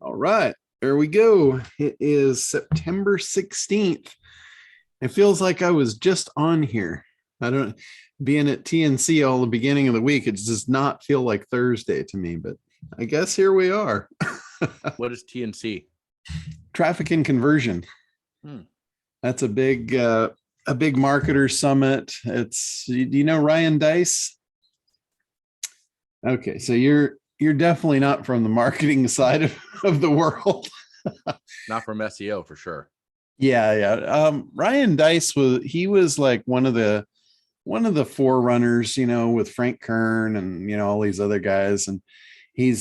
All right, there we go. It is September 16th. It feels like I was just on here. I don't, being at TNC all the beginning of the week, it does not feel like Thursday to me, but I guess here we are. What is TNC? Traffic and conversion. That's a big marketer summit. It's, do you know Ryan Dice? Okay, so you're definitely not from the marketing side of the world. Not from SEO for sure. Yeah. Ryan Dice was like one of the forerunners, with Frank Kern and all these other guys, and he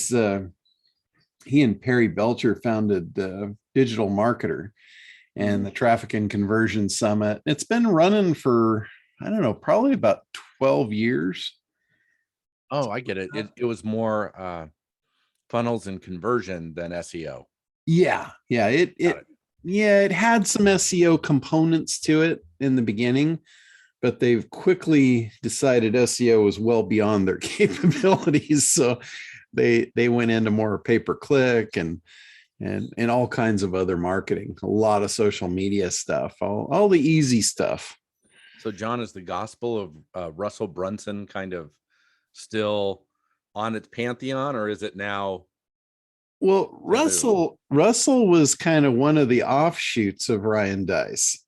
and Perry Belcher founded Digital Marketer and the Traffic and Conversion Summit. It's been running for, I don't know, probably about 12 years. Oh, I get it. It was more funnels and conversion than SEO. Yeah. It had some SEO components to it in the beginning, but they've quickly decided SEO was well beyond their capabilities. So they went into more pay-per-click and all kinds of other marketing, a lot of social media stuff, all the easy stuff. So John, is the gospel of Russell Brunson kind of still on its pantheon, or is it now? Well, Russell was kind of one of the offshoots of Ryan Dice.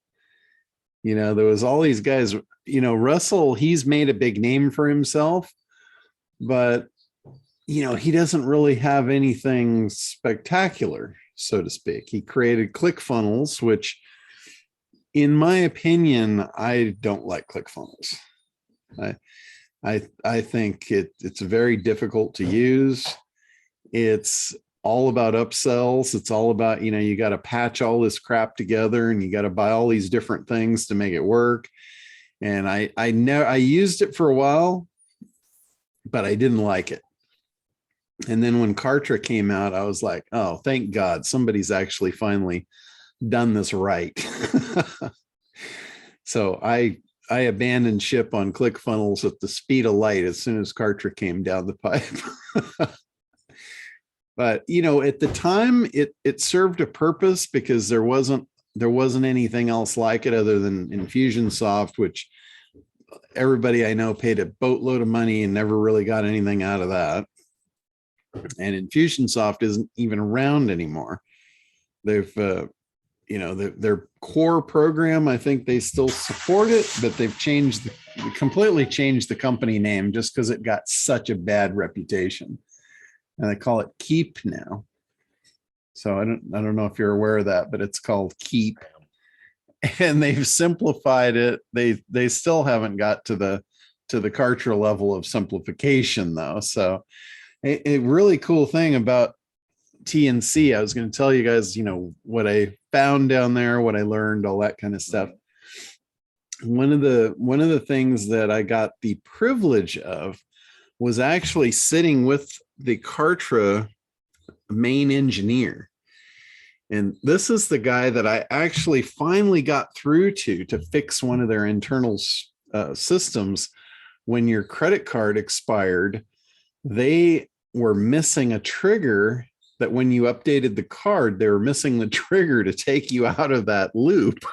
There was all these guys, Russell, he's made a big name for himself, but he doesn't really have anything spectacular, so to speak. He created ClickFunnels, which in my opinion, I don't like ClickFunnels. I think it's very difficult to use. It's all about upsells. It's all about, you got to patch all this crap together and you got to buy all these different things to make it work. And I used it for a while, but I didn't like it. And then when Kartra came out, I was like, oh, thank God, somebody's actually finally done this right. So I abandoned ship on ClickFunnels at the speed of light as soon as Kartra came down the pipe. But at the time, it served a purpose because there wasn't anything else like it other than Infusionsoft, which everybody I know paid a boatload of money and never really got anything out of that. And Infusionsoft isn't even around anymore. They've their core program, I think they still support it, but they've completely changed the company name just because it got such a bad reputation. And they call it Keep now. So I don't know if you're aware of that, but it's called Keep. And they've simplified it. They still haven't got to the Kartra level of simplification though. So a really cool thing about TNC, I was going to tell you guys, what I found down there, what I learned, all that kind of stuff. One of the things that I got the privilege of was actually sitting with the Kartra main engineer. And this is the guy that I actually finally got through to fix one of their internal systems. When your credit card expired, they were missing a trigger that when you updated the card, they were missing the trigger to take you out of that loop.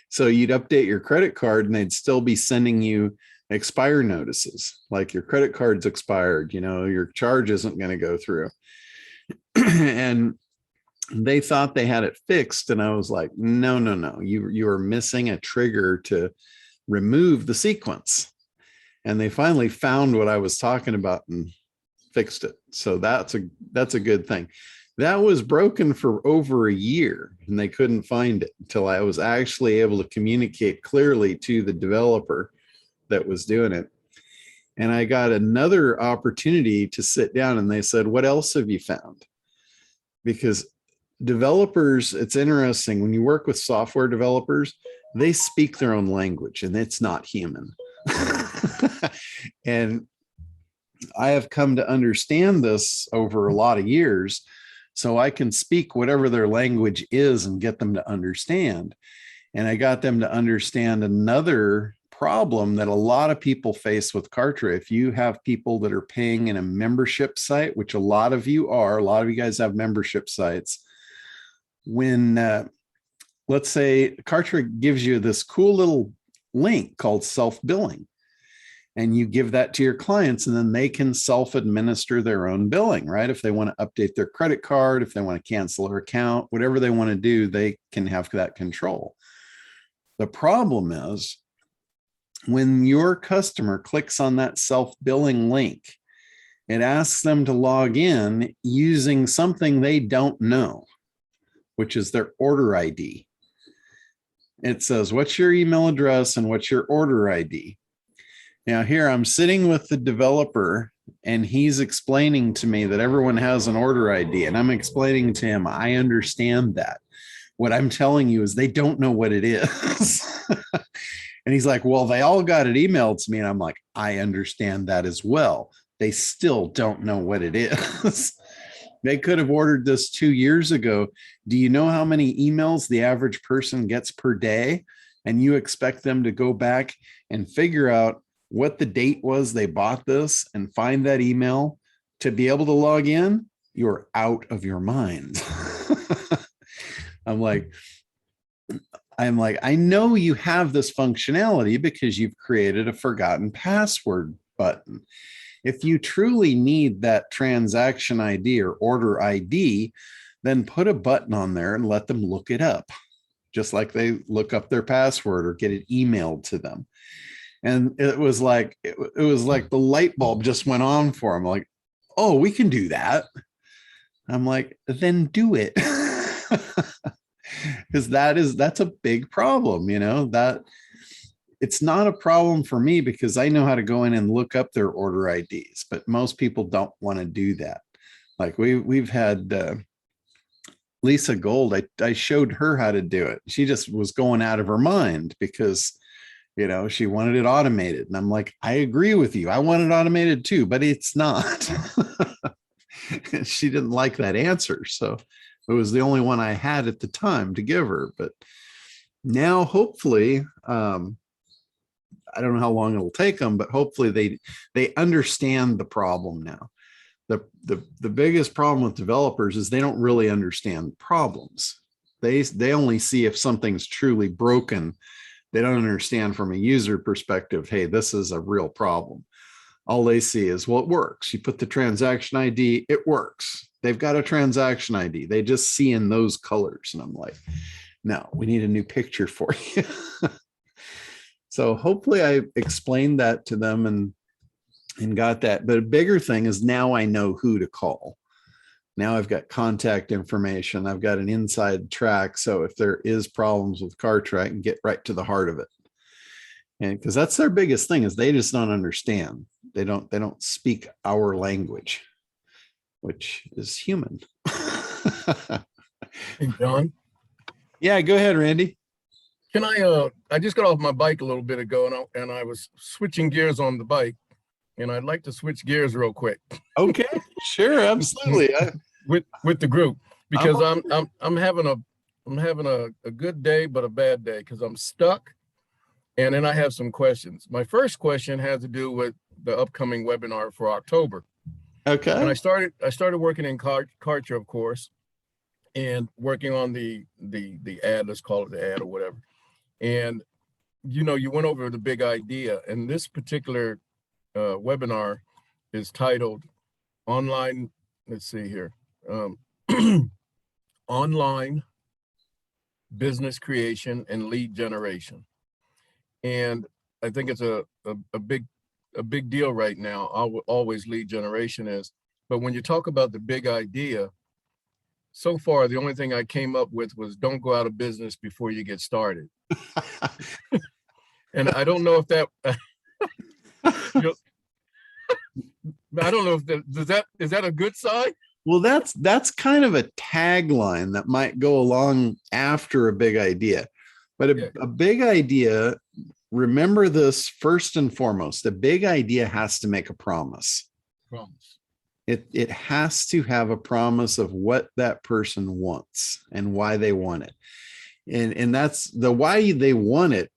So you'd update your credit card and they'd still be sending you expire notices, like your credit card's expired, your charge isn't going to go through. And they thought they had it fixed. And I was like, no, you are missing a trigger to remove the sequence. And they finally found what I was talking about and fixed it. So that's a good thing. That was broken for over a year and they couldn't find it until I was actually able to communicate clearly to the developer that was doing it. And I got another opportunity to sit down and they said, what else have you found? Because developers, it's interesting when you work with software developers, they speak their own language and it's not human. And I have come to understand this over a lot of years, so I can speak whatever their language is and get them to understand. And I got them to understand another problem that a lot of people face with Kartra, if you have people that are paying in a membership site, which a lot of you are, a lot of you guys have membership sites, when let's say Kartra gives you this cool little link called self-billing, and you give that to your clients, and then they can self-administer their own billing, right? If they want to update their credit card, if they want to cancel their account, whatever they want to do, they can have that control. The problem is when your customer clicks on that self-billing link, it asks them to log in using something they don't know, which is their order ID. It says, what's your email address and what's your order ID? Now here I'm sitting with the developer and he's explaining to me that everyone has an order ID, and I'm explaining to him, I understand that. What I'm telling you is they don't know what it is. And he's like, well, they all got it emailed to me. And I'm like, I understand that as well. They still don't know what it is. They could have ordered this 2 years ago. Do you know how many emails the average person gets per day? And you expect them to go back and figure out what the date was they bought this and find that email to be able to log in? You're out of your mind. I'm like, I know you have this functionality because you've created a forgotten password button. If you truly need that transaction ID or order ID, then put a button on there and let them look it up, just like they look up their password or get it emailed to them. And it was like the light bulb just went on for them. Like, oh, we can do that. I'm like, then do it. Because that's a big problem, that it's not a problem for me because I know how to go in and look up their order IDs, but most people don't want to do that. Like we've had Lisa Gold, I showed her how to do it. She just was going out of her mind because she wanted it automated. And I'm like, I agree with you. I want it automated too, but it's not. She didn't like that answer. So it was the only one I had at the time to give her. But now, hopefully, I don't know how long it'll take them, but hopefully they understand the problem now. The biggest problem with developers is they don't really understand problems. They only see if something's truly broken. They don't understand from a user perspective, hey, this is a real problem. All they see is, well, it works. You put the transaction ID, it works. They've got a transaction ID. They just see in those colors. And I'm like, no, we need a new picture for you. So hopefully I explained that to them and got that. But a bigger thing is now I know who to call. Now I've got contact information. I've got an inside track. So if there is problems with Kartra, I can get right to the heart of it. And because that's their biggest thing is they just don't understand. They don't speak our language, which is human. Hey, John. Yeah, go ahead, Randy. Can I just got off my bike a little bit ago and I was switching gears on the bike, and I'd like to switch gears real quick. Okay, sure, absolutely. with the group, because I'm having a good day but a bad day because I'm stuck, and then I have some questions. My first question has to do with the upcoming webinar for October. Okay. And I started working in Kartra, of course, and working on the ad, let's call it the ad or whatever. And you went over the big idea, and this particular webinar is titled online. Let's see here, online business creation and lead generation. And I think it's a big deal right now. Always lead generation is, but when you talk about the big idea, so far the only thing I came up with was don't go out of business before you get started. And I don't know if that I don't know if is that a good sign? Well, that's kind of a tagline that might go along after a big idea. But a big idea, remember this first and foremost, a big idea has to make a promise. It has to have a promise of what that person wants and why they want it. And that's the why they want it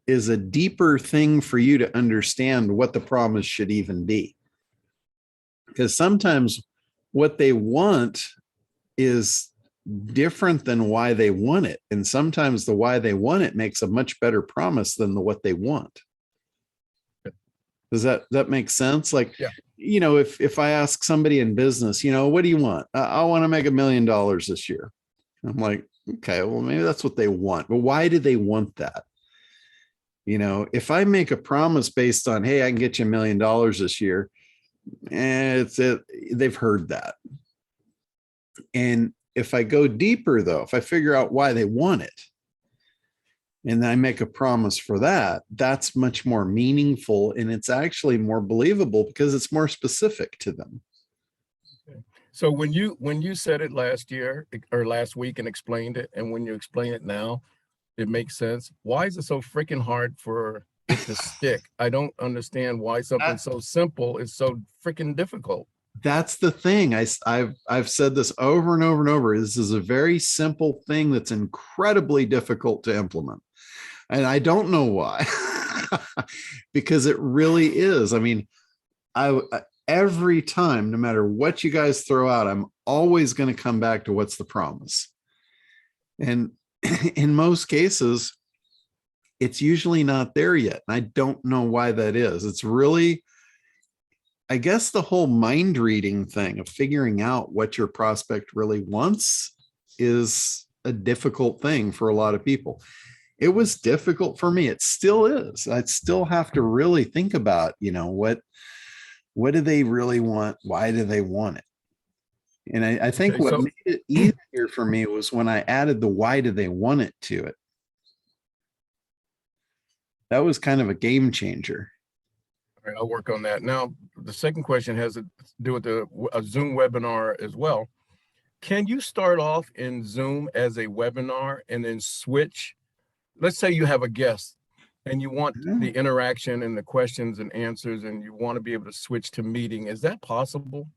is a deeper thing for you to understand what the promise should even be. Because sometimes what they want is different than why they want it. And sometimes the why they want it makes a much better promise than the what they want. Does that make sense? Like, Yeah. you know, if I ask somebody in business, you know, what do you want? I want to make $1 million this year. I'm like, okay, well, maybe that's what they want. But why do they want that? You know, if I make a promise based on, hey, I can get you $1 million this year, they've heard that. And if I go deeper, though, if I figure out why they want it, and I make a promise for that, that's much more meaningful, and it's actually more believable because it's more specific to them. So when you said it last year or last week and explained it, and when you explain it now, it makes sense. Why is it so freaking hard for it to stick? I don't understand why something so simple is so freaking difficult. That's the thing. I've said this over and over and over. This is a very simple thing that's incredibly difficult to implement. And I don't know why, because it really is. I mean, every time, no matter what you guys throw out, I'm always going to come back to what's the promise. And in most cases, it's usually not there yet. And I don't know why that is. It's really, I guess, the whole mind reading thing of figuring out what your prospect really wants is a difficult thing for a lot of people. It was difficult for me. It still is. I still have to really think about, you know, what do they really want? Why do they want it? And I think Okay, what made it easier for me was when I added the why do they want it to it. That was kind of a game changer. All right, I'll work on that. Now, the second question has to do with a Zoom webinar as well. Can you start off in Zoom as a webinar and then switch? Let's say you have a guest and you want the interaction and the questions and answers, and you want to be able to switch to meeting. Is that possible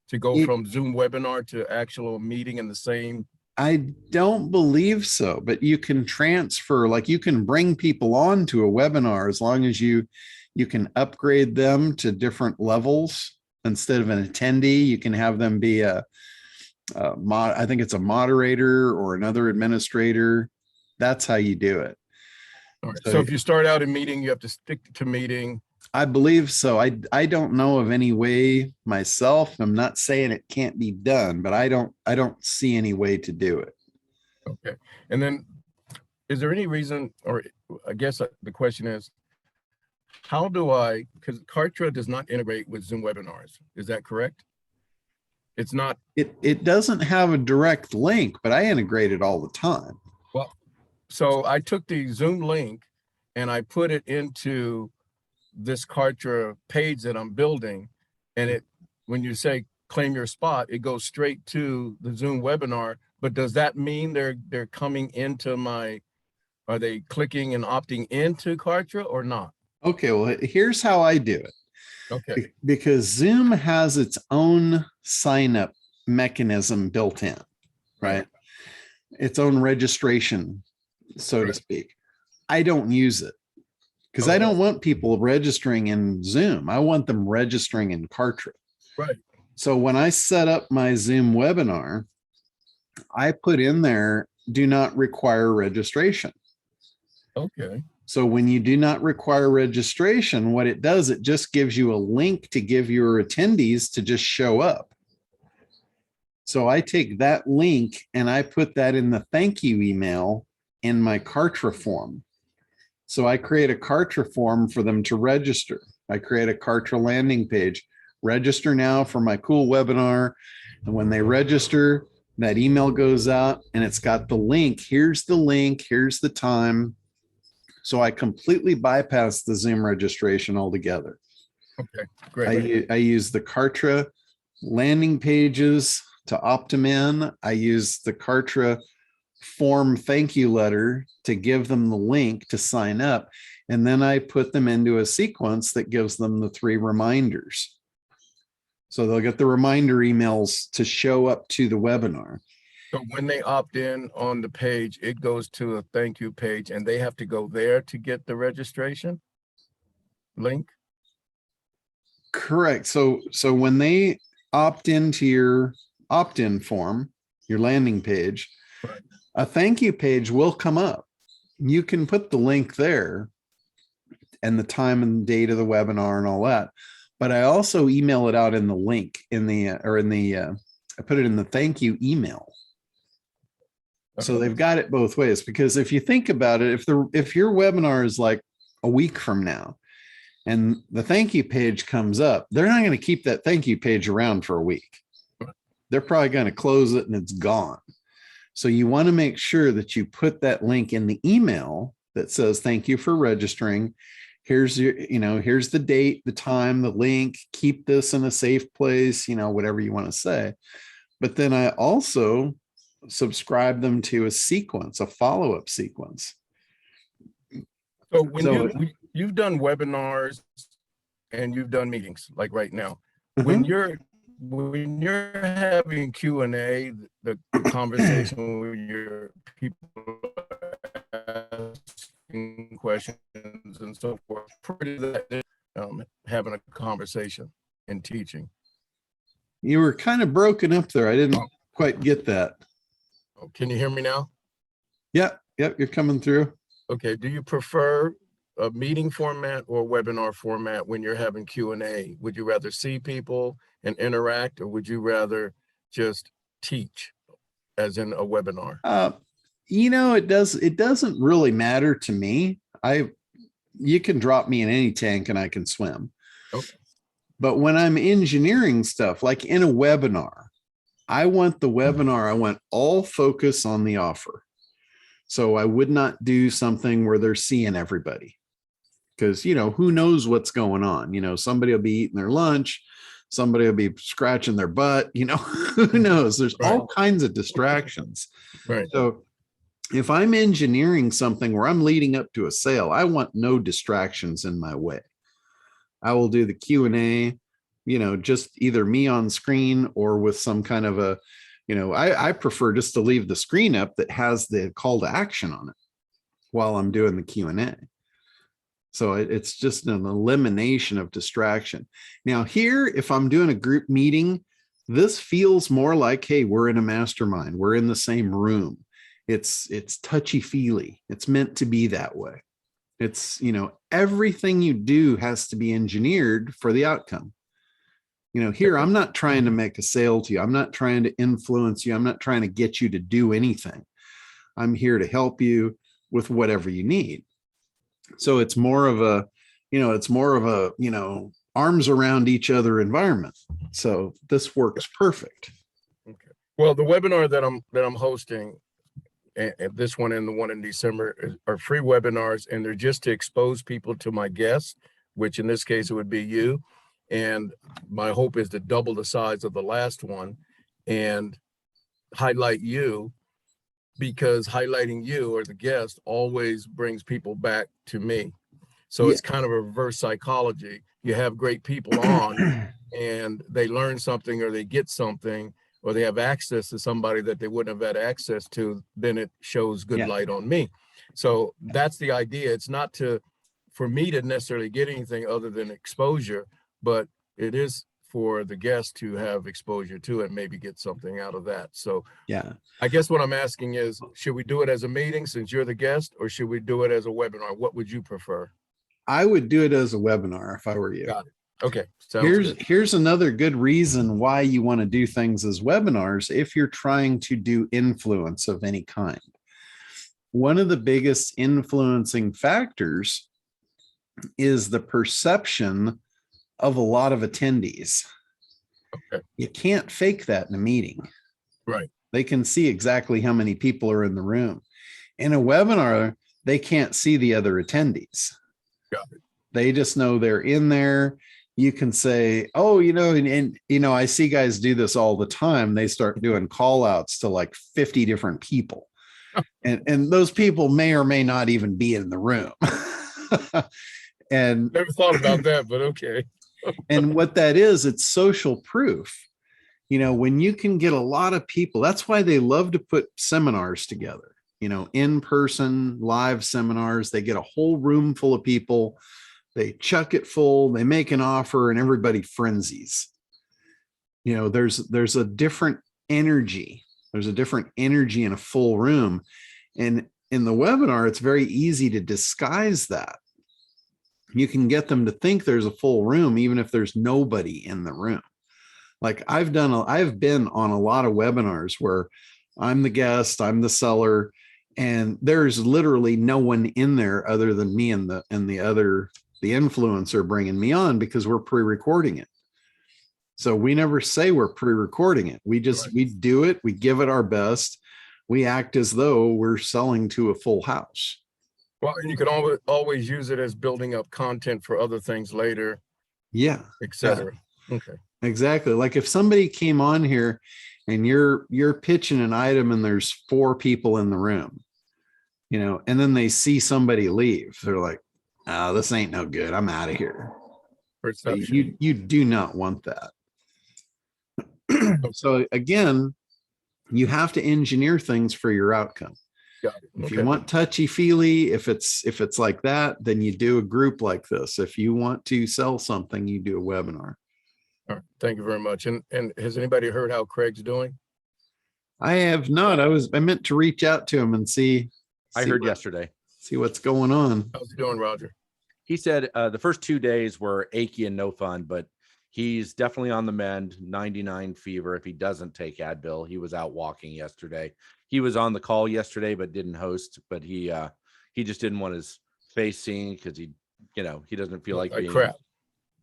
to go from Zoom webinar to actual meeting in the same? I don't believe so, but you can transfer, like you can bring people on to a webinar as long as you can upgrade them to different levels. Instead of an attendee, you can have them be I think it's a moderator or another administrator. That's how you do it. All right. So if you start out in meeting, you have to stick to meeting. I believe so. I don't know of any way myself. I'm not saying it can't be done, but I don't see any way to do it. Okay. And then is there any reason, or I guess the question is, how do I, because Kartra does not integrate with Zoom webinars. Is that correct? It's not. It doesn't have a direct link, but I integrate it all the time. Well, so I took the Zoom link and I put it into this Kartra page that I'm building, and when you say claim your spot, it goes straight to the Zoom webinar. But does that mean they're coming into are they clicking and opting into Kartra or not? Okay, well, here's how I do it. Okay. Because Zoom has its own sign up mechanism built in, right? Its own registration, so to speak. I don't use it because I don't want people registering in Zoom. I want them registering in Kartra. Right. So when I set up my Zoom webinar, I put in there, do not require registration. Okay. So when you do not require registration, what it does, it just gives you a link to give your attendees to just show up. So I take that link and I put that in the thank you email in my Kartra form. So I create a Kartra form for them to register. I create a Kartra landing page. Register now for my cool webinar. And when they register, that email goes out and it's got the link. Here's the link. Here's the time. So I completely bypass the Zoom registration altogether. Okay, great. I use the Kartra landing pages to opt them in. I use the Kartra form thank you letter to give them the link to sign up. And then I put them into a sequence that gives them the 3 reminders. So they'll get the reminder emails to show up to the webinar. So when they opt in on the page, it goes to a thank you page and they have to go there to get the registration link? Correct. So when they opt into your opt-in form, your landing page, Right. a thank you page will come up. You can put the link there and the time and date of the webinar and all that. But I also email it out in the link I put it in the thank you email. So they've got it both ways, because if you think about it, if your webinar is like a week from now and the thank you page comes up, they're not going to keep that thank you page around for a week. They're probably going to close it and it's gone. So you want to make sure that you put that link in the email that says, thank you for registering. Here's here's the date, the time, the link, keep this in a safe place, whatever you want to say. But then I also subscribe them to a sequence, a follow-up sequence. So when you've done webinars and you've done meetings like right now, when you're having Q&A, the conversation with your people asking questions and so forth, pretty that having a conversation and teaching. You were kind of broken up there. I didn't quite get that. Can you hear me now? Yep, you're coming through. Okay, do you prefer a meeting format or webinar format when you're having Q&A? Would you rather see people and interact, or would you rather just teach as in a webinar? It doesn't really matter to me. You can drop me in any tank and I can swim. Okay. But when I'm engineering stuff, like in a webinar, I want all focus on the offer. So I would not do something where they're seeing everybody, because, who knows what's going on? Somebody will be eating their lunch. Somebody will be scratching their butt, who knows? There's all kinds of distractions. Right. So if I'm engineering something where I'm leading up to a sale, I want no distractions in my way. I will do the Q&A, just either me on screen or with some kind of a, I prefer just to leave the screen up that has the call to action on it while I'm doing the Q&A. So it's just an elimination of distraction. Now here, if I'm doing a group meeting, this feels more like, hey, we're in a mastermind. We're in the same room. It's touchy-feely. It's meant to be that way. It's, everything you do has to be engineered for the outcome. Here, I'm not trying to make a sale to you. I'm not trying to influence you. I'm not trying to get you to do anything. I'm here to help you with whatever you need. So it's more of a, arms around each other environment. So this works perfect. Okay. Well, the webinar that I'm hosting, and this one and the one in December, are free webinars, and they're just to expose people to my guests, which in this case it would be you. And my hope is to double the size of the last one and highlight you, because highlighting you or the guest always brings people back to me. So it's kind of a reverse psychology. You have great people on and they learn something, or they get something, or they have access to somebody that they wouldn't have had access to, then it shows good light on me. So that's the idea. It's not for me to necessarily get anything other than exposure, but it is for the guest to have exposure to it, maybe get something out of that. So I guess what I'm asking is, should we do it as a meeting since you're the guest, or should we do it as a webinar? What would you prefer? I would do it as a webinar if I were you. Got it. Okay. Here's another good reason why you want to do things as webinars if you're trying to do influence of any kind. One of the biggest influencing factors is the perception of a lot of attendees. Okay. You can't fake that in a meeting. Right. They can see exactly how many people are in the room. In a webinar, they can't see the other attendees. Got it. They just know they're in there. You can say, oh, I see guys do this all the time. They start doing call outs to like 50 different people. And those people may or may not even be in the room. And never thought about that, but okay. And what that is, it's social proof. You know, when you can get a lot of people, that's why they love to put seminars together, you know, in-person live seminars. They get a whole room full of people, they chuck it full, they make an offer, and everybody frenzies. You know, there's a different energy. There's a different energy in a full room. And in the webinar, it's very easy to disguise that. You can get them to think there's a full room, even if there's nobody in the room. Like I've been on a lot of webinars where I'm the guest, I'm the seller, and there's literally no one in there other than me and the influencer bringing me on, because we're pre-recording it. So we never say we're pre-recording it. We do it. We give it our best. We act as though we're selling to a full house. Well, and you can always use it as building up content for other things later. Yeah. Etc. Yeah. Okay. Exactly. Like if somebody came on here and you're pitching an item and there's 4 people in the room, you know, and then they see somebody leave, they're like, oh, this ain't no good, I'm out of here. Perception. You do not want that. So again, you have to engineer things for your outcome. If you want touchy-feely, if it's like that, then you do a group like this. If you want to sell something, you do a webinar. All right. Thank you very much. And has anybody heard how Craig's doing? I have not. I meant to reach out to him and see. I heard yesterday. See what's going on. How's he doing, Roger? He said the first 2 days were achy and no fun, but he's definitely on the mend. 99 fever. If he doesn't take Advil, he was out walking yesterday. He was on the call yesterday, but didn't host. But he just didn't want his face seen because he doesn't feel like being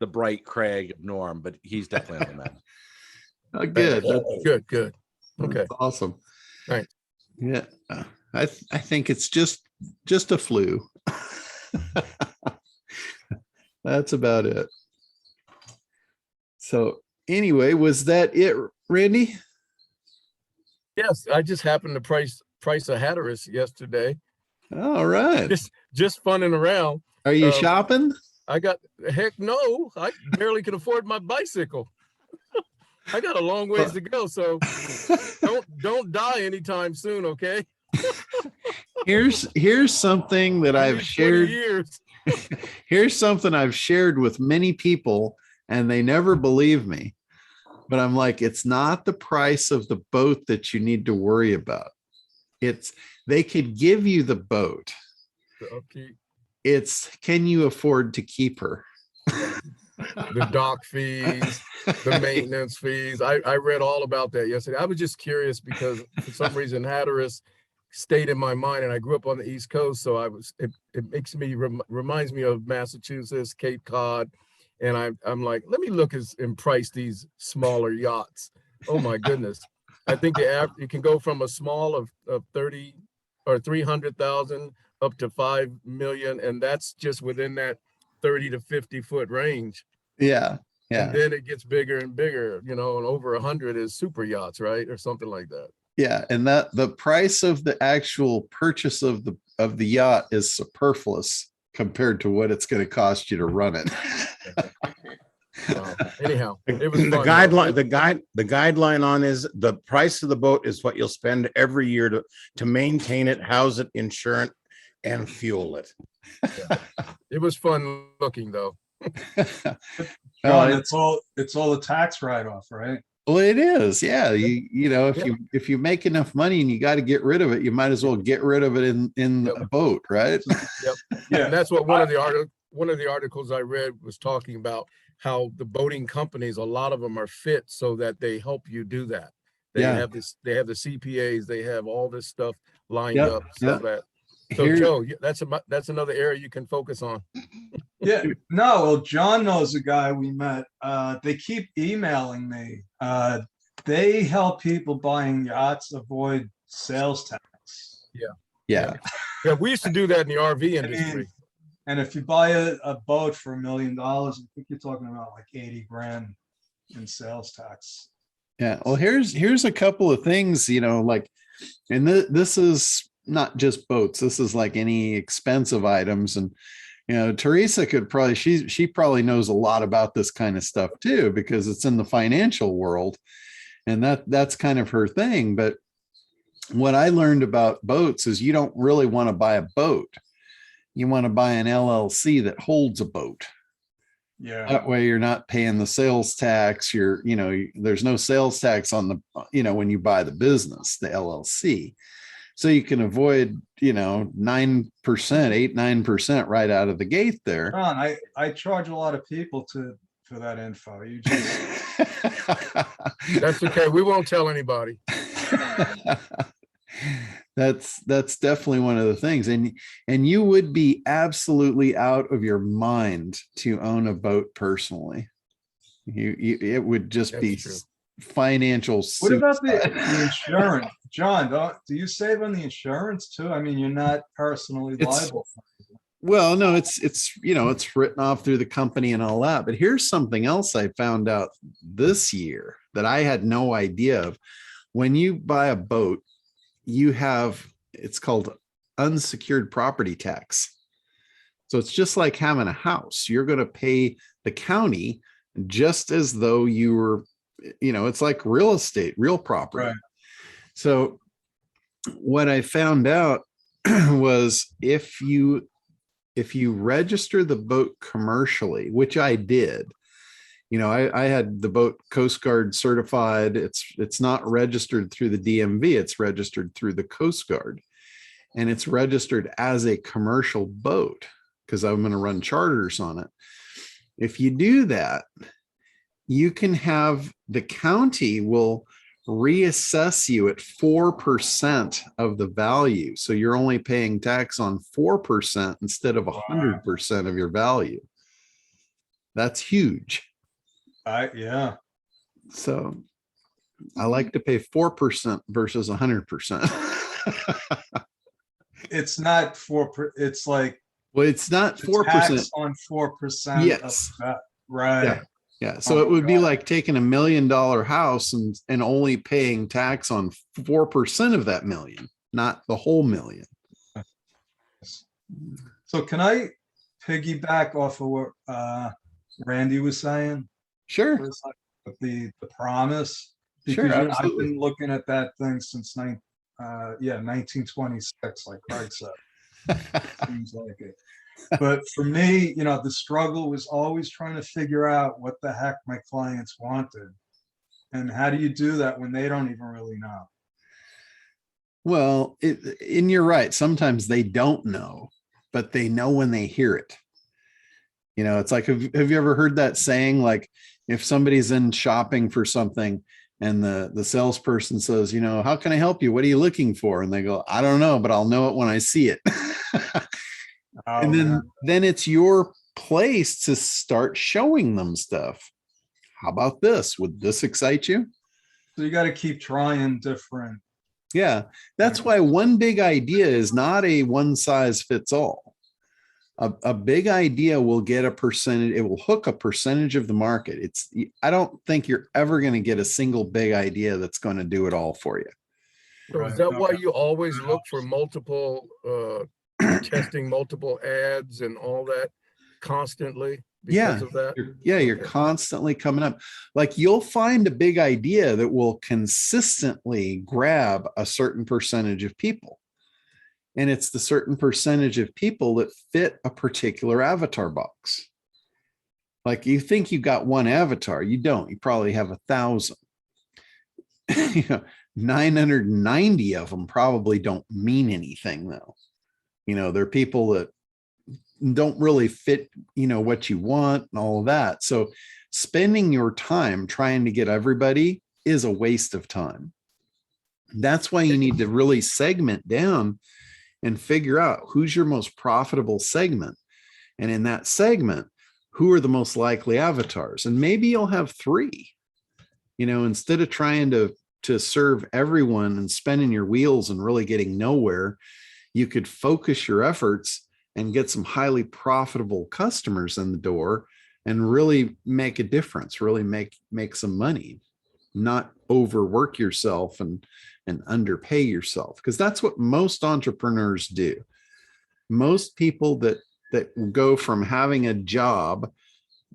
the bright Craig of Norm, but he's definitely on the mend. Oh, good. Good. Okay. That's awesome. Right. Yeah. I think it's just a flu. That's about it. So anyway, was that it, Randy? Yes, I just happened to price a Hatteras yesterday. All right. Just funning around. Are you shopping? Heck no, I barely can afford my bicycle. I got a long ways to go, so don't die anytime soon, okay? Here's something that I've shared. Here's something I've shared with many people, and they never believe me. But I'm like, it's not the price of the boat that you need to worry about. They could give you the boat. Okay. It's, can you afford to keep her? The dock fees, the maintenance fees. I read all about that yesterday. I was just curious because for some reason Hatteras stayed in my mind, and I grew up on the East Coast, so it reminds me of Massachusetts, Cape Cod, and I'm like, let me look and price these smaller yachts. Oh my goodness. I think you can go from a small of 30 or 300,000 up to 5 million, and that's just within that 30 to 50 foot range. Yeah. And then it gets bigger and bigger, and over 100 is super yachts, right? Or something like that. Yeah. And that the price of the actual purchase of the yacht is superfluous compared to what it's going to cost you to run it. Anyhow, it was the guideline on is the price of the boat is what you'll spend every year to maintain it, house it, insure it, and fuel it. Yeah. It was fun looking though. John, it's all the tax write-off, right? Well, it is. Yeah. If you make enough money and you got to get rid of it, you might as well get rid of it in a boat, right? Yep. Yeah. And that's what one of the articles I read was talking about, how the boating companies, a lot of them are fit so that they help you do that. They have the CPAs, they have all this stuff lined up so that. So Joe, that's another area you can focus on. Yeah, no, well, John knows a guy we met. They keep emailing me. They help people buying yachts avoid sales tax. Yeah. We used to do that in the RV industry. And if you buy a boat for $1 million, I think you're talking about like 80 grand in sales tax. Yeah. Well, here's a couple of things, like, and this is not just boats. This is like any expensive items. And, Teresa could probably, she probably knows a lot about this kind of stuff too, because it's in the financial world. and that's kind of her thing. But what I learned about boats is you don't really want to buy a boat. You want to buy an LLC that holds a boat. Yeah. That way you're not paying the sales tax. There's no sales tax on when you buy the business, the LLC. So you can avoid, 9%, 8-9% right out of the gate there. John, I charge a lot of people for that info. You just That's okay. We won't tell anybody. That's definitely one of the things. And you would be absolutely out of your mind to own a boat personally. It would just That's be true. financial what about suicide. the insurance? John, do you save on the insurance too? I mean, you're not personally It's- liable. Well, no, it's written off through the company and all that. But here's something else I found out this year that I had no idea of. When you buy a boat, it's called unsecured property tax. So it's just like having a house. You're going to pay the county just as though you were, it's like real estate, real property. Right. So what I found out was if you register the boat commercially, which I did, I had the boat Coast Guard certified. It's not registered through the DMV. It's registered through the Coast Guard, and it's registered as a commercial boat because I'm going to run charters on it. If you do that, you can have the county will reassess you at 4% of the value. So you're only paying tax on 4% instead of 100% of your value. That's huge. Yeah. So I like to pay 4% versus 100%. It's not it's like Well, it's not the 4%. tax on 4%. Yes. Of that. Right. Yeah. Yeah. So Oh it would be God. like taking $1 million house and only paying tax on 4% of that million, not the whole million. So can I piggyback off of what Randy was saying? Sure. For a second, with the promise? Sure, Because I've absolutely. been looking at that thing since 1926, like Craig said. Seems like it. But for me, the struggle was always trying to figure out what the heck my clients wanted. And how do you do that when they don't even really know? Well, and you're right. Sometimes they don't know, but they know when they hear it. It's like, have you ever heard that saying? Like, if somebody's in shopping for something and the salesperson says, how can I help you? What are you looking for? And they go, I don't know, but I'll know it when I see it. And then it's your place to start showing them stuff. How about this? Would this excite you? So you got to keep trying different. Yeah, that's why one big idea is not a one size fits all. A big idea will get a percentage. It will hook a percentage of the market. I don't think you're ever going to get a single big idea that's going to do it all for you. So is that why you always look for multiple, testing multiple ads and all that constantly because of that? You're constantly coming up. Like, you'll find a big idea that will consistently grab a certain percentage of people. And it's the certain percentage of people that fit a particular avatar box. Like, you think you got one avatar, you don't. You probably have 1,000. 990 of them probably don't mean anything, though. They're people that don't really fit, what you want and all of that. So spending your time trying to get everybody is a waste of time. That's why you need to really segment down and figure out who's your most profitable segment. And in that segment, who are the most likely avatars? And maybe you'll have 3, instead of trying to serve everyone and spinning your wheels and really getting nowhere. You could focus your efforts and get some highly profitable customers in the door and really make a difference, really make some money, not overwork yourself and underpay yourself. Because that's what most entrepreneurs do. Most people that go from having a job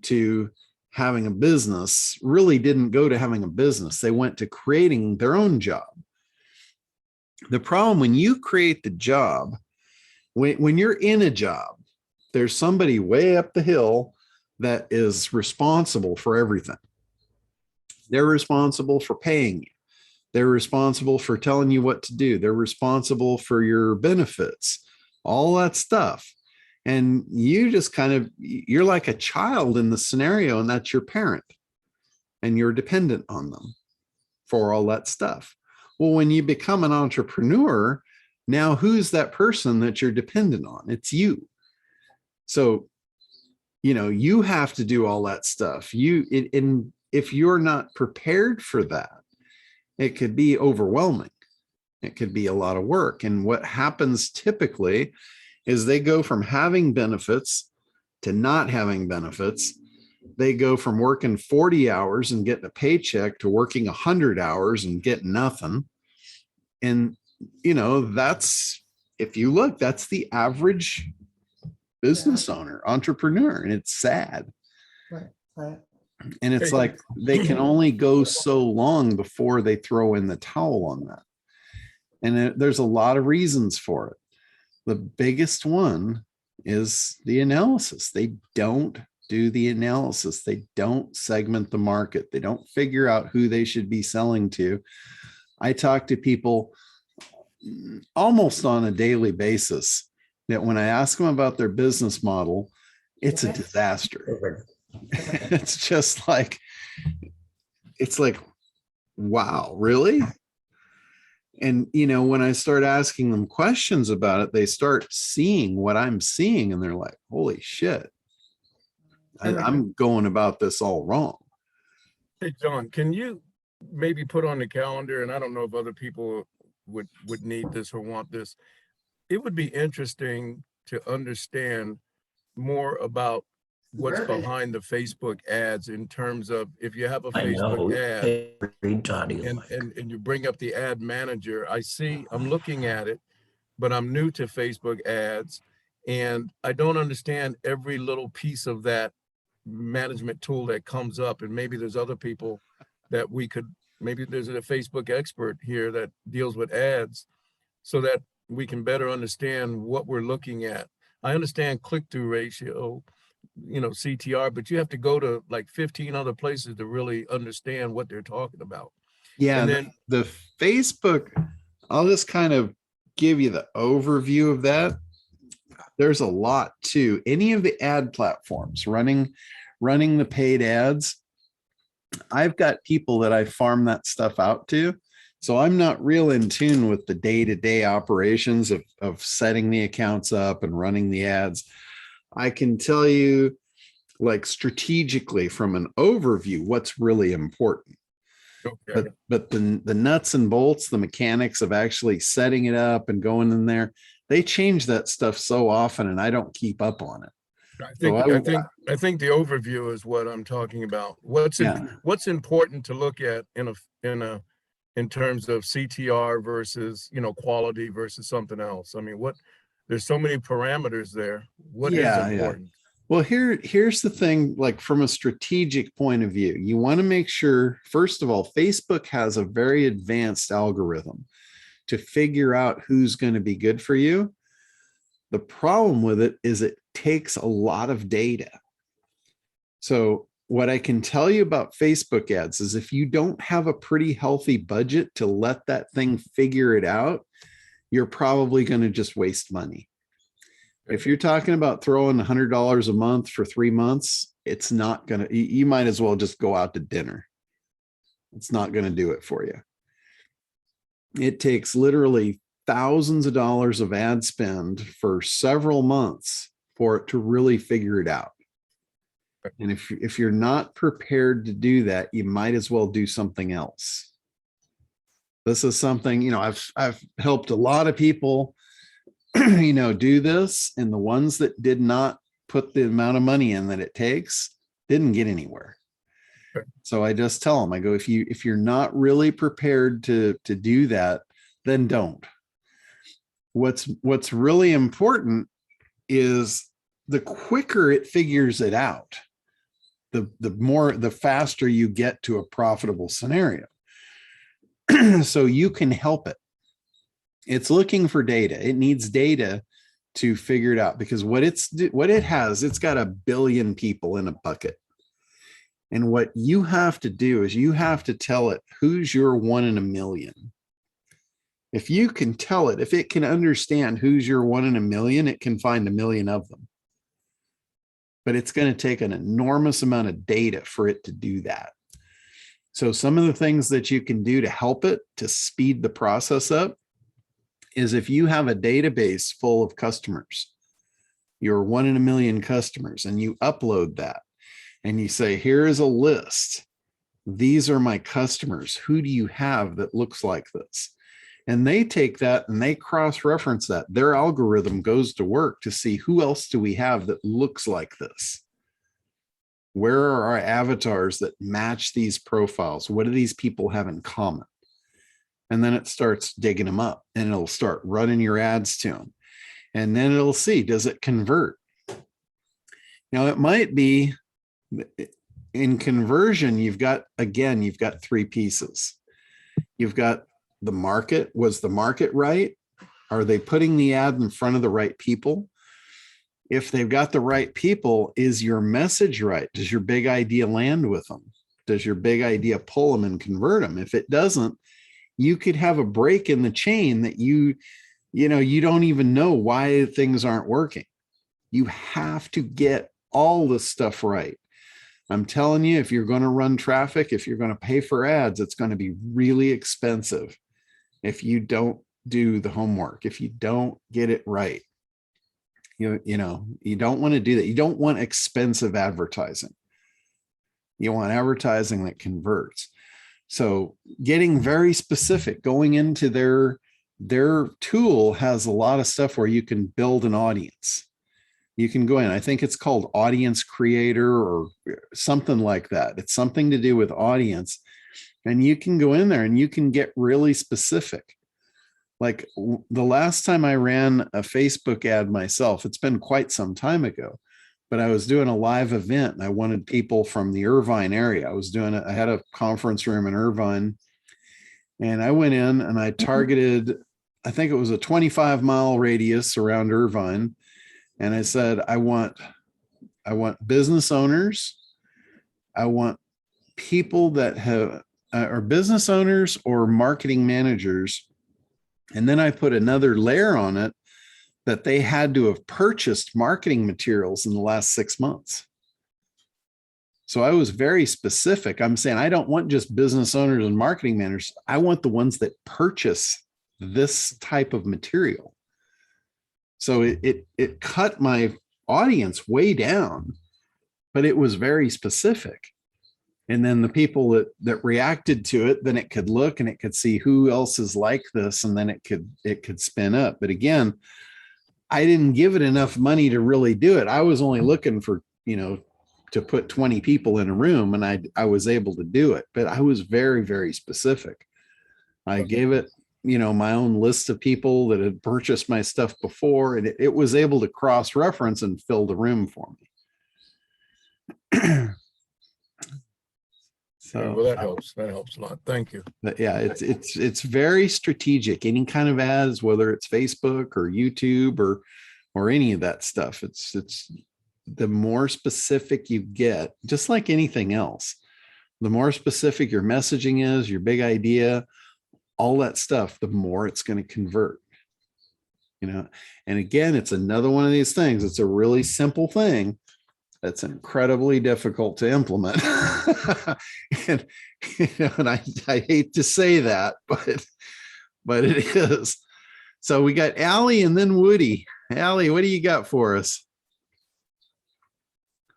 to having a business really didn't go to having a business. They went to creating their own job. The problem when you create the job, when you're in a job, there's somebody way up the hill that is responsible for everything. They're responsible for paying you. They're responsible for telling you what to do. They're responsible for your benefits, all that stuff. And you just you're like a child in the scenario, and that's your parent, and you're dependent on them for all that stuff. Well, when you become an entrepreneur, now who's that person that you're dependent on? It's you. So, you have to do all that stuff. If you're not prepared for that, it could be overwhelming. It could be a lot of work. And what happens typically is they go from having benefits to not having benefits. They go from working 40 hours and getting a paycheck to working 100 hours and getting nothing. And, that's, if you look, that's the average business owner, entrepreneur, and it's sad. Right. And it's like they can only go so long before they throw in the towel on that. And there's a lot of reasons for it. The biggest one is the analysis. They don't do the analysis. They don't segment the market. They don't figure out who they should be selling to. I talk to people almost on a daily basis that when I ask them about their business model, it's a disaster. It's just like, wow, really? And, when I start asking them questions about it, they start seeing what I'm seeing, and they're like, holy shit, I'm going about this all wrong. Hey, John, can you maybe put on the calendar, and I don't know if other people would need this or want this. It would be interesting to understand more about what's behind the Facebook ads, in terms of, if you have a Facebook ad and you bring up the ad manager, I'm looking at it, but I'm new to Facebook ads, and I don't understand every little piece of that management tool that comes up. And maybe there's other people that maybe there's a Facebook expert here that deals with ads, so that we can better understand what we're looking at. I understand click-through ratio, CTR, but you have to go to like 15 other places to really understand what they're talking about. Yeah. And then the Facebook, I'll just kind of give you the overview of that. There's a lot to any of the ad platforms running the paid ads. I've got people that I farm that stuff out to. So I'm not real in tune with the day-to-day operations of setting the accounts up and running the ads. I can tell you, like, strategically from an overview, what's really important. okay. But the nuts and bolts, the mechanics of actually setting it up and going in there, they change that stuff so often, and I don't keep up on it. I think the overview is what I'm talking about. What's important to look at in terms of CTR versus, quality versus something else. I mean, there's so many parameters there. What is important? Well, here's the thing, like from a strategic point of view, you want to make sure, first of all, Facebook has a very advanced algorithm to figure out who's going to be good for you. The problem with it is it takes a lot of data. So what I can tell you about Facebook ads is, if you don't have a pretty healthy budget to let that thing figure it out, you're probably going to just waste money. If you're talking about throwing $100 a month for 3 months, it's not going to, you might as well just go out to dinner. It's not going to do it for you. It takes literally thousands of dollars of ad spend for several months for it to really figure it out. And if you're not prepared to do that, you might as well do something else. This is something, I've helped a lot of people, do this, and the ones that did not put the amount of money in that it takes didn't get anywhere. So I just tell them, I go, if you're not really prepared to do that, then don't. What's really important is the quicker it figures it out, the faster you get to a profitable scenario. So you can help it. It's looking for data. It needs data to figure it out, because what it has, it's got 1 billion people in a bucket. And what you have to do is you have to tell it who's your 1 in a million. If you can tell it, if it can understand who's your 1 in a million, it can find 1 million of them. But it's going to take an enormous amount of data for it to do that. So some of the things that you can do to help it, to speed the process up, is if you have a database full of customers, your 1 in a million customers, and you upload that and you say, here is a list. These are my customers. Who do you have that looks like this? And they take that and they cross-reference that. Their algorithm goes to work to see who else do we have that looks like this? Where are our avatars that match these profiles? What do these people have in common? And then it starts digging them up, and it'll start running your ads to them. And then it'll see, does it convert? Now, it might be in conversion, you've got 3 pieces. You've got the market. Was the market right? Are they putting the ad in front of the right people? If they've got the right people, is your message right? Does your big idea land with them? Does your big idea pull them and convert them? If it doesn't, you could have a break in the chain that you don't even know why things aren't working. You have to get all this stuff right. I'm telling you, if you're going to run traffic, if you're going to pay for ads, it's going to be really expensive if you don't do the homework, if you don't get it right. You don't want to do that. You don't want expensive advertising. You want advertising that converts. So getting very specific, going into their tool has a lot of stuff where you can build an audience. You can go in, I think it's called Audience Creator or something like that. It's something to do with audience. And you can go in there and you can get really specific. Like the last time I ran a Facebook ad myself, it's been quite some time ago, but I was doing a live event and I wanted people from the Irvine area. I had a conference room in Irvine, and I went in and I targeted, I think it was a 25-mile radius around Irvine. And I said, I want business owners. I want people that are business owners or marketing managers. And then I put another layer on it that they had to have purchased marketing materials in the last 6 months. So I was very specific. I'm saying, I don't want just business owners and marketing managers. I want the ones that purchase this type of material. So it cut my audience way down, but it was very specific. And then the people that reacted to it, then it could look and it could see who else is like this, and then it could spin up. But again, I didn't give it enough money to really do it. I was only looking for, to put 20 people in a room, and I was able to do it. But I was very, very specific. I gave it, my own list of people that had purchased my stuff before, and it was able to cross-reference and fill the room for me. So, well, that helps a lot. Thank you. but yeah, it's very strategic. Any kind of ads, whether it's Facebook or YouTube or any of that stuff, it's the more specific you get, just like anything else, the more specific your messaging is, your big idea, all that stuff, the more it's going to convert. And again, it's another one of these things. It's a really simple thing that's incredibly difficult to implement. and I hate to say that, but it is. So we got Allie and then Woody. Allie, what do you got for us?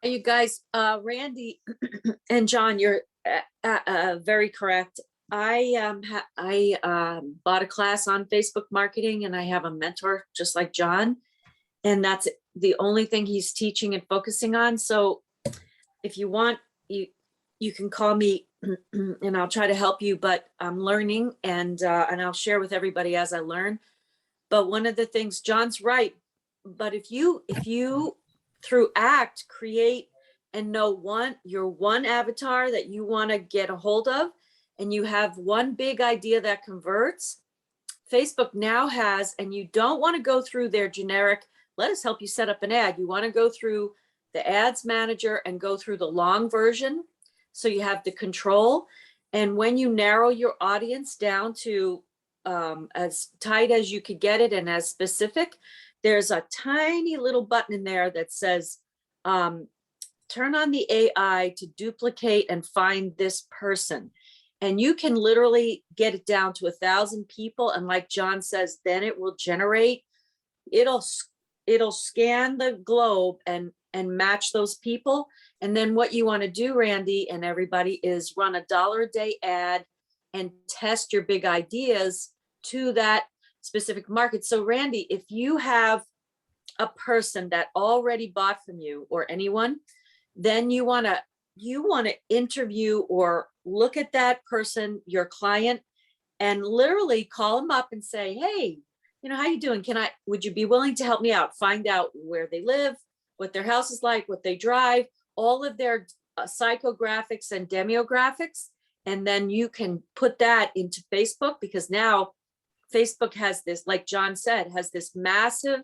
You guys, Randy and John, you're very correct. I bought a class on Facebook marketing, and I have a mentor just like John, and that's the only thing he's teaching and focusing on. So if you want, you can call me and I'll try to help you, but I'm learning and I'll share with everybody as I learn. But one of the things, John's right, but if you through ACT create and know your one avatar that you want to get a hold of, and you have one big idea that converts, Facebook now has, and you don't want to go through their generic, let us help you set up an ad. You want to go through the ads manager and go through the long version. So you have the control. And when you narrow your audience down to as tight as you could get it and as specific, there's a tiny little button in there that says, turn on the AI to duplicate and find this person. And you can literally get it down to 1,000 people. And like John says, then it will generate, it'll scan the globe and match those people. And then what you want to do, Randy and everybody, is run $1 a day ad and test your big ideas to that specific market. So Randy, if you have a person that already bought from you or anyone, then you want to interview or look at that person, your client, and literally call them up and say, hey, how you doing? Would you be willing to help me out? Find out where they live, what their house is like, what they drive, all of their psychographics and demographics. And then you can put that into Facebook, because now Facebook has this, like John said, has this massive,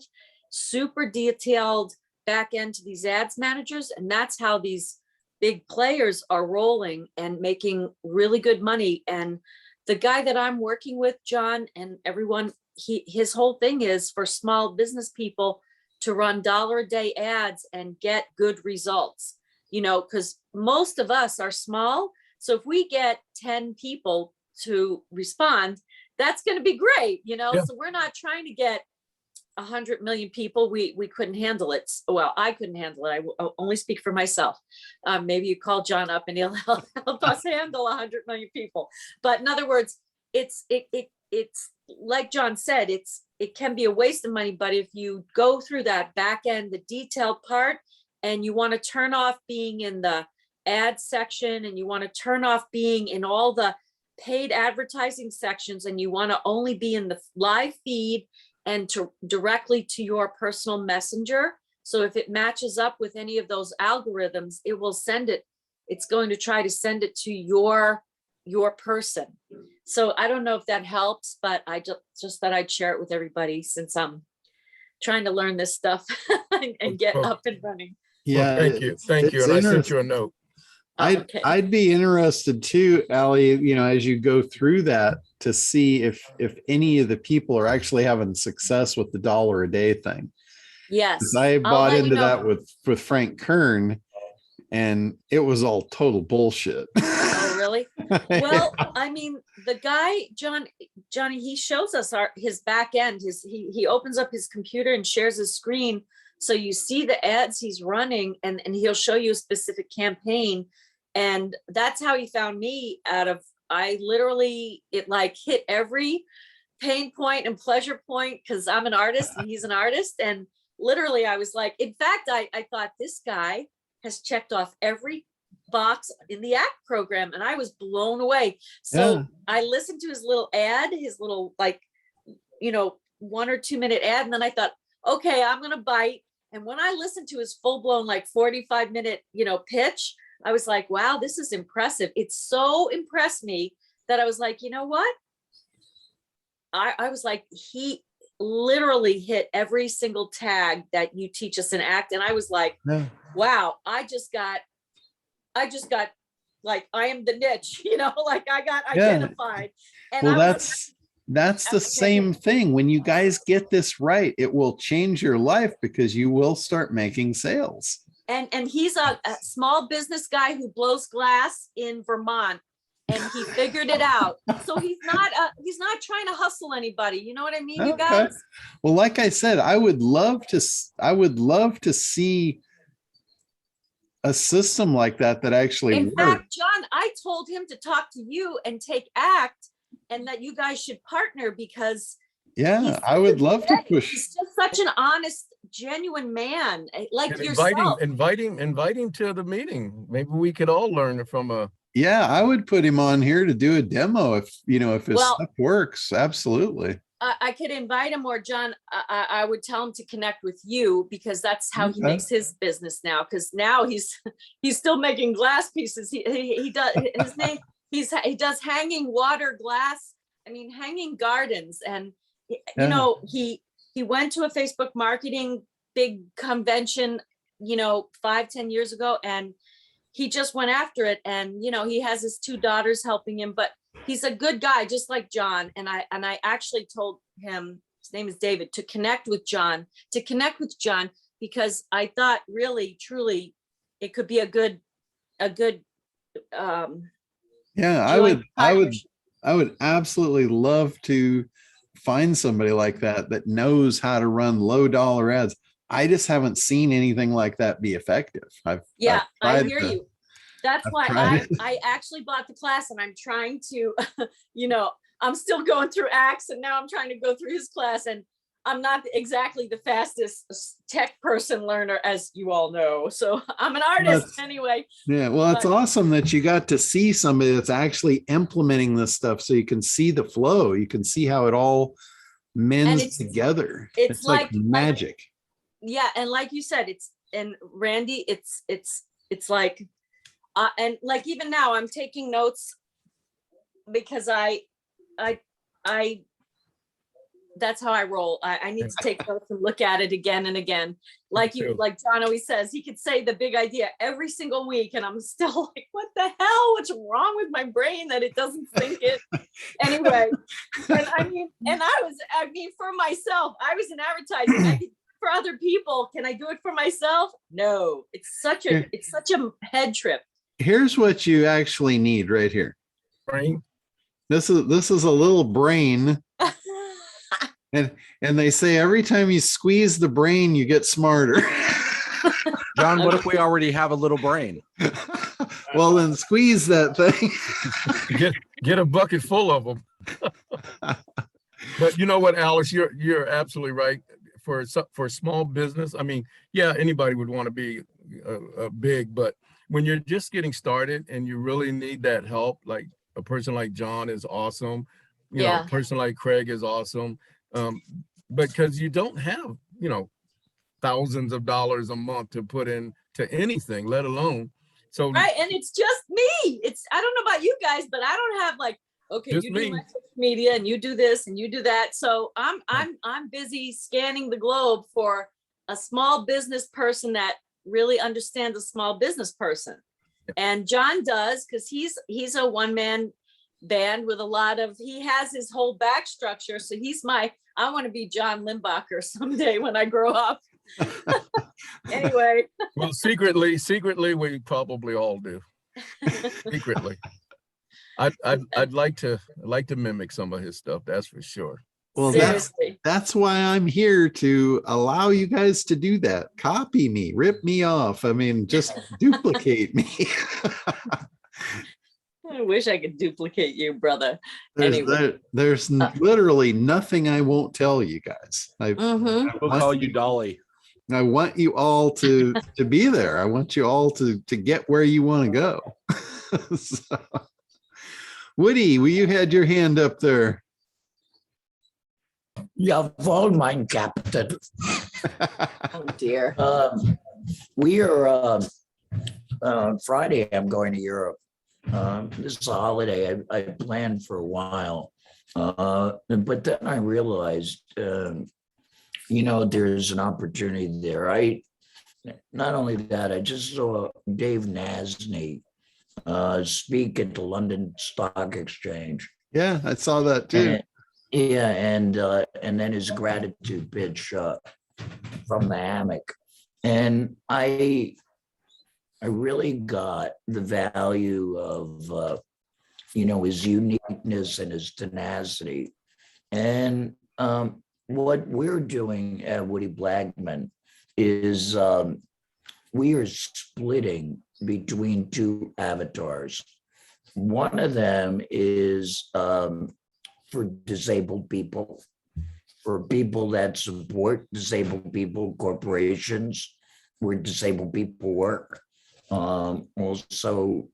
super detailed back end to these ads managers. And that's how these big players are rolling and making really good money. And the guy that I'm working with, John, and everyone, his whole thing is for small business people to run $1 a day ads and get good results, because most of us are small. So if we get 10 people to respond, that's going to be great, Yeah. So we're not trying to get 100 million people. We couldn't handle it. Well, I couldn't handle it. I only speak for myself. Maybe you call John up and he'll help us handle 100 million people. But in other words, it's like John said, it can be a waste of money. But if you go through that back end, the detailed part, and you want to turn off being in the ad section, and you want to turn off being in all the paid advertising sections, and you want to only be in the live feed and directly to your personal messenger. So if it matches up with any of those algorithms, it will send it. It's going to try to send it to your person. So I don't know if that helps, but I just thought I'd share it with everybody, since I'm trying to learn this stuff and get up and running. Yeah. Well, thank you. And I sent you a note. Okay. I'd be interested too, Allie, as you go through that, to see if any of the people are actually having success with the $1 a day thing. Yes. 'Cause I I'll bought let you into know. that with Frank Kern, and it was all total bullshit. Oh, really? Well, I mean, the guy, Johnny, he shows us his back end. He opens up his computer and shares his screen. So you see the ads he's running, and he'll show you a specific campaign. And that's how he found me. I literally, it like hit every pain point and pleasure point, because I'm an artist and he's an artist. And literally I was like, in fact, I thought, this guy has checked off every box in the ACT program, and I was blown away. So Yeah. I listened to his little ad, his little 1 or 2 minute ad. And then I thought, okay, I'm going to bite. And when I listened to his full blown 45-minute, pitch, I was like, wow, this is impressive. It so impressed me that I was like, you know what? I was like, he literally hit every single tag that you teach us in ACT. And I was like, Yeah. wow, I just got like, I am the niche, I got identified. And Well, I was that's the same thing. When you guys get this right, it will change your life, because you will start making sales. And he's a small business guy who blows glass in Vermont, and he figured it out. So he's not trying to hustle anybody. You know what I mean, you Okay. guys? Well, like I said, I would love to see a system like that actually In works. fact, John, I told him to talk to you and take ACT, and that you guys should partner, because Yeah, I would love to push. he's just such an honest, genuine man, like And yourself. invite him to the meeting. Maybe we could all learn from a Yeah, I would put him on here to do a demo if, if his Well- stuff works. Absolutely. I could invite him, or John, I would tell him to connect with you, because that's how he Okay. makes his business now. Because now he's still making glass pieces. He does his name. He does hanging water glass. I mean, hanging gardens, and Yeah. he went to a Facebook marketing big convention, 5-10 years ago, and he just went after it. And he has his 2 daughters helping him, but he's a good guy, just like John. And I actually told him, his name is David, to connect with John, because I thought really, truly, it could be a good Yeah, joint I partnership. would absolutely love to find somebody like that knows how to run low dollar ads. I just haven't seen anything like that be effective. Yeah, I've I tried hear to- you. That's I've why tried it. I actually bought the class, and I'm trying to, I'm still going through Axe, and now I'm trying to go through his class, and I'm not exactly the fastest tech person learner, as you all know. So I'm an artist That's- anyway. Yeah, well, it's But- awesome that you got to see somebody that's actually implementing this stuff, so you can see the flow. You can see how it all mends it's- together. it's like like- magic. Yeah, and like you said, and Randy, it's like, and like even now I'm taking notes, because I that's how I roll. I need to take notes and look at it again and again. Like too. like John always says, he could say the big idea every single week, and I'm still like, what the hell? What's wrong with my brain that it doesn't think it? Anyway, and I mean, for myself, I was in advertising. I could, for other people, can I do it for myself? No, it's such a head trip. Here's what you actually need right here. Brain. This is a little brain. And they say every time you squeeze the brain, you get smarter. John, what if we already have a little brain? Well, then squeeze that thing. Get a bucket full of them. But you know what, Alice, you're absolutely right. For small business, I mean, yeah, anybody would want to be big, but when you're just getting started and you really need that help, like a person like John is awesome. Yeah. A person like Craig is awesome. Because you don't have, thousands of dollars a month to put into anything, let alone. So Right, and it's just me. I don't know about you guys, but I don't have like, okay, Just you do me. my social media, and you do this and you do that. So I'm busy scanning the globe for a small business person that really understands a small business person. And John does, because he's a one-man band with he has his whole back structure. So I want to be John Limbacher someday when I grow up. Anyway. well, secretly, we probably all do. Secretly. I'd like to mimic some of his stuff, that's for sure. Well, Seriously. that's why I'm here, to allow you guys to do that. Copy me, rip me off. I mean, just duplicate me. I wish I could duplicate you, brother. There's Anyway. there's literally nothing I won't tell you guys. Mhm. We'll call you Dolly. I want you all to be there. I want you all to get where you want to go. So, Woody, you had your hand up there. Jawohl, mein Captain. Oh dear. We are Friday. I'm going to Europe. This is a holiday I planned for a while, but then I realized, there's an opportunity there. Not only that, I just saw Dave Nasney speak at the London Stock Exchange. Yeah, I saw that too. And then his gratitude pitch from the hammock, and I really got the value of his uniqueness and his tenacity, and what we're doing at Woody Blackman is we are splitting between 2 avatars. One of them is for disabled people, for people that support disabled people, corporations where disabled people work. Also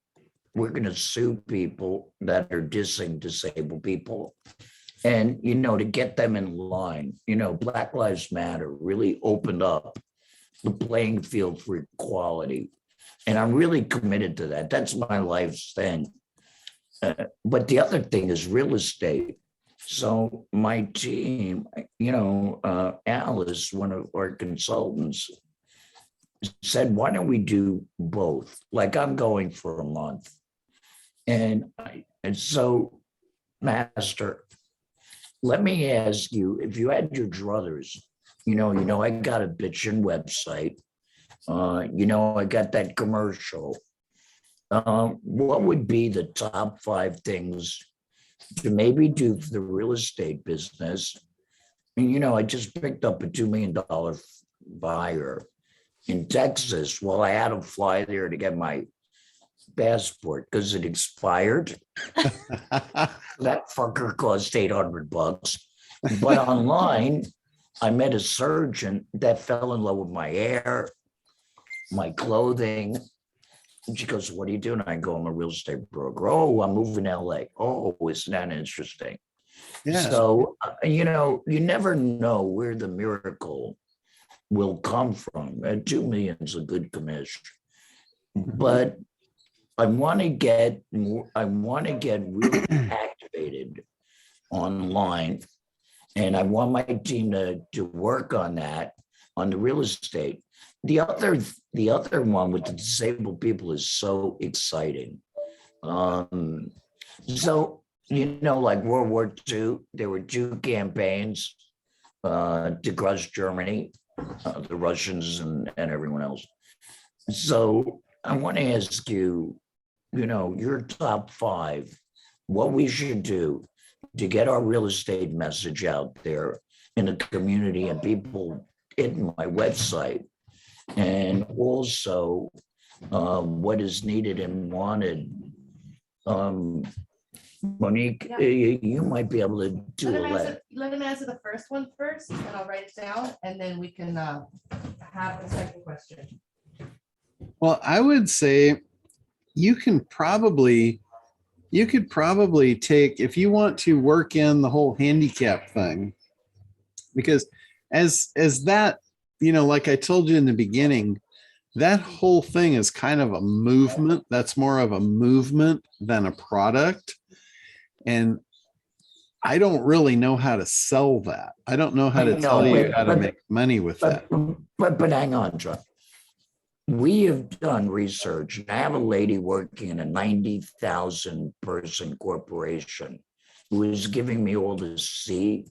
we're going to sue people that are dissing disabled people. And, you know, to get them in line, you know, Black Lives Matter really opened up the playing field for equality. And I'm really committed to that. That's my life's thing. But the other thing is real estate. So my team, you know, Alice, one of our consultants, said, why don't we do both? Like I'm going for a month. And so, Master, let me ask you, if you had your druthers, you know, I got a bitchin' website. You know, I got that commercial. What would be the top 5 things to maybe do for the real estate business? And, you know, I just picked up a $2 million buyer in Texas. Well, I had to fly there to get my passport because it expired. That fucker cost $800. But online, I met a surgeon that fell in love with my hair, my clothing. And she goes, what are you doing? I go, I'm a real estate broker. Oh, I'm moving to LA. Oh, isn't that interesting? Yeah. So, you know, you never know where the miracle will come from. And 2 million is a good commission. But I want to get really activated online. And I want my team to work on that, on the real estate. The other one with the disabled people is so exciting. So, you know, like World War II, there were 2 campaigns to crush Germany, the Russians and everyone else. So I want to ask you, you know, your top 5, what we should do to get our real estate message out there in the community and people hitting my website. And also what is needed and wanted. Monique, Yeah. you might be able to do Let him answer the first one first, and I'll write it down, and then we can have the second question. Well, I would say you could probably take, if you want to work in the whole handicap thing, because as that, you know, like I told you in the beginning, that whole thing is kind of a movement. That's more of a movement than a product. And I don't really know how to sell that. I don't know how to tell you how to make money with that. But hang on, John. We have done research, and I have a lady working in a 90,000 person corporation who is giving me all the C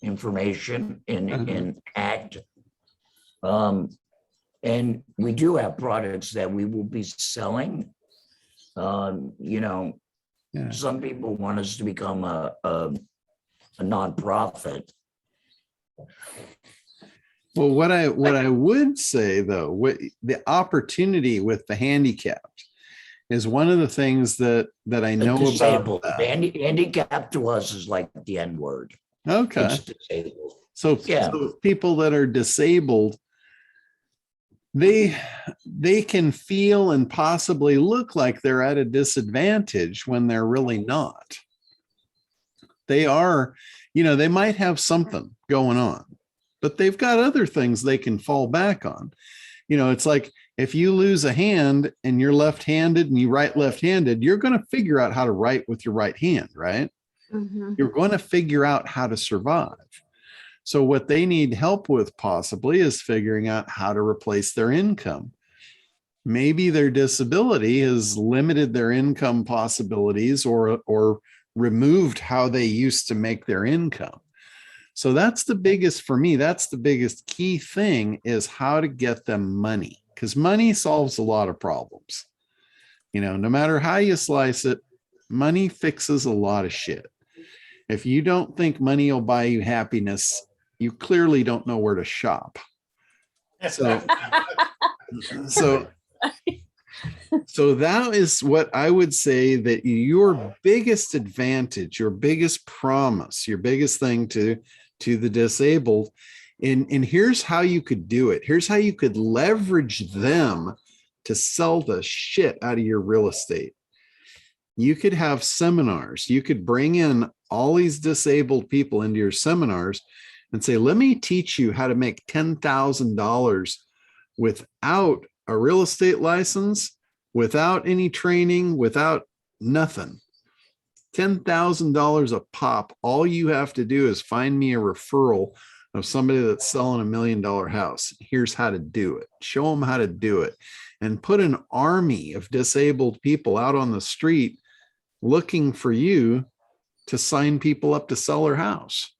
information in ACT. And we do have products that we will be selling. You know, Yeah. some people want us to become a nonprofit. Well, what I would say though, what the opportunity with the handicapped is one of the things that I know Disabled. about that. Handicap to us is like the N word. Okay. It's disabled. So, Yeah. so people that are disabled, they can feel and possibly look like they're at a disadvantage when they're really not. They are, you know, they might have something going on, but they've got other things they can fall back on. You know, it's like if you lose a hand and you're left-handed and you write left-handed, you're going to figure out how to write with your right hand, right? Mhm. You're going to figure out how to survive. So what they need help with possibly is figuring out how to replace their income. Maybe their disability has limited their income possibilities or removed how they used to make their income. So that's the biggest, for me, that's the biggest key thing is how to get them money, because money solves a lot of problems. You know, no matter how you slice it, money fixes a lot of shit. If you don't think money will buy you happiness, you clearly don't know where to shop. So that is what I would say, that your biggest advantage, your biggest promise, your biggest thing to the disabled. And here's how you could do it. Here's how you could leverage them to sell the shit out of your real estate. You could have seminars. You could bring in all these disabled people into your seminars and say, let me teach you how to make $10,000 without a real estate license, without any training, without nothing. $10,000 a pop. All you have to do is find me a referral of somebody that's selling $1 million house. Here's how to do it. Show them how to do it, and put an army of disabled people out on the street looking for you to sign people up to sell their house.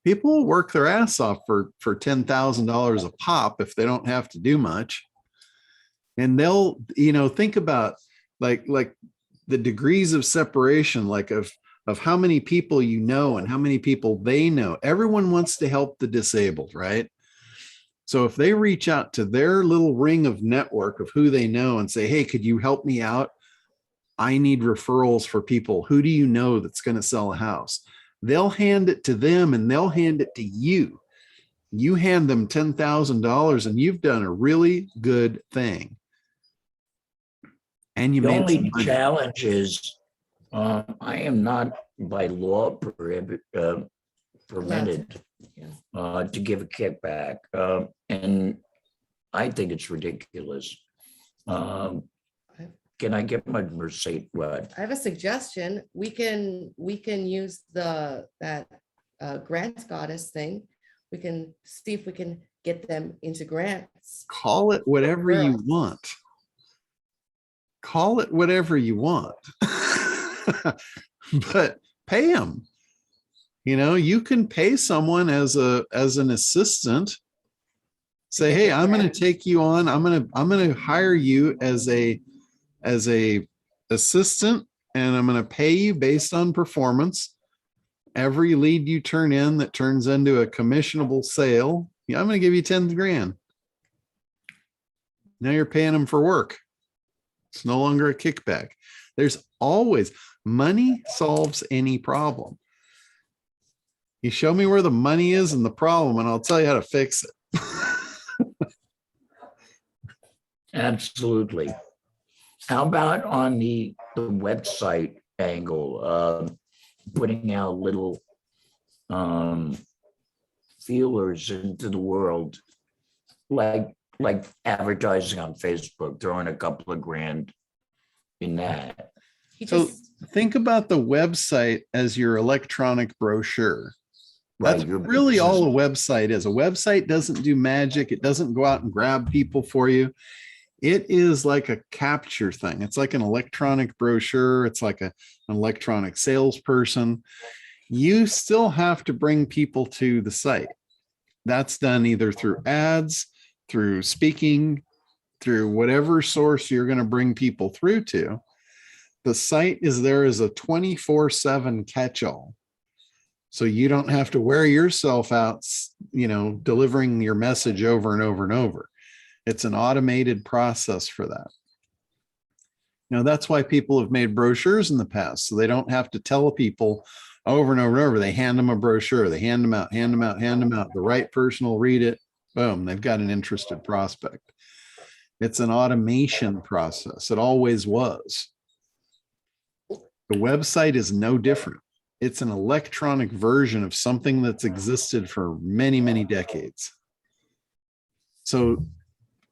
People will work their ass off for $10,000 a pop if they don't have to do much. And they'll, think about like the degrees of separation, like of how many people you know and how many people they know. Everyone wants to help the disabled, right? So if they reach out to their little ring of network of who they know and say, hey, could you help me out? I need referrals for people. Who do you know that's going to sell a house? They'll hand it to them and they'll hand it to you. You hand them $10,000 and you've done a really good thing. And you The made some only money. challenge is, I am not by law permitted to give a kickback. And I think it's ridiculous. Can I get my receipt? What? I have a suggestion. We can use that grants goddess thing. We can see if we can get them into grants. Call it whatever you want. Call it whatever you want. But pay them. You can pay someone as an assistant. Say, hey, I'm going to take you on. I'm going to hire you as a assistant, and I'm going to pay you based on performance. Every lead you turn in that turns into a commissionable sale, I'm going to give you 10 grand. Now you're paying them for work. It's no longer a kickback. There's always money solves any problem. You show me where the money is and the problem, and I'll tell you how to fix it. Absolutely. How about on the website angle, putting out little feelers into the world, like advertising on Facebook, throwing a couple of grand in that. So think about the website as your electronic brochure. That's really all a website is. A website doesn't do magic. It doesn't go out and grab people for you. It is like a capture thing. It's like an electronic brochure. It's like an electronic salesperson. You still have to bring people to the site. That's done either through ads, through speaking, through whatever source you're going to bring people through to. The site is there as a 24/7 catch-all. So you don't have to wear yourself out, delivering your message over and over and over. It's an automated process for that. That's why people have made brochures in the past. So they don't have to tell people over and over and over. They hand them a brochure. They hand them out. The right person will read it. Boom, they've got an interested prospect. It's an automation process. It always was. The website is no different. It's an electronic version of something that's existed for many, many decades. So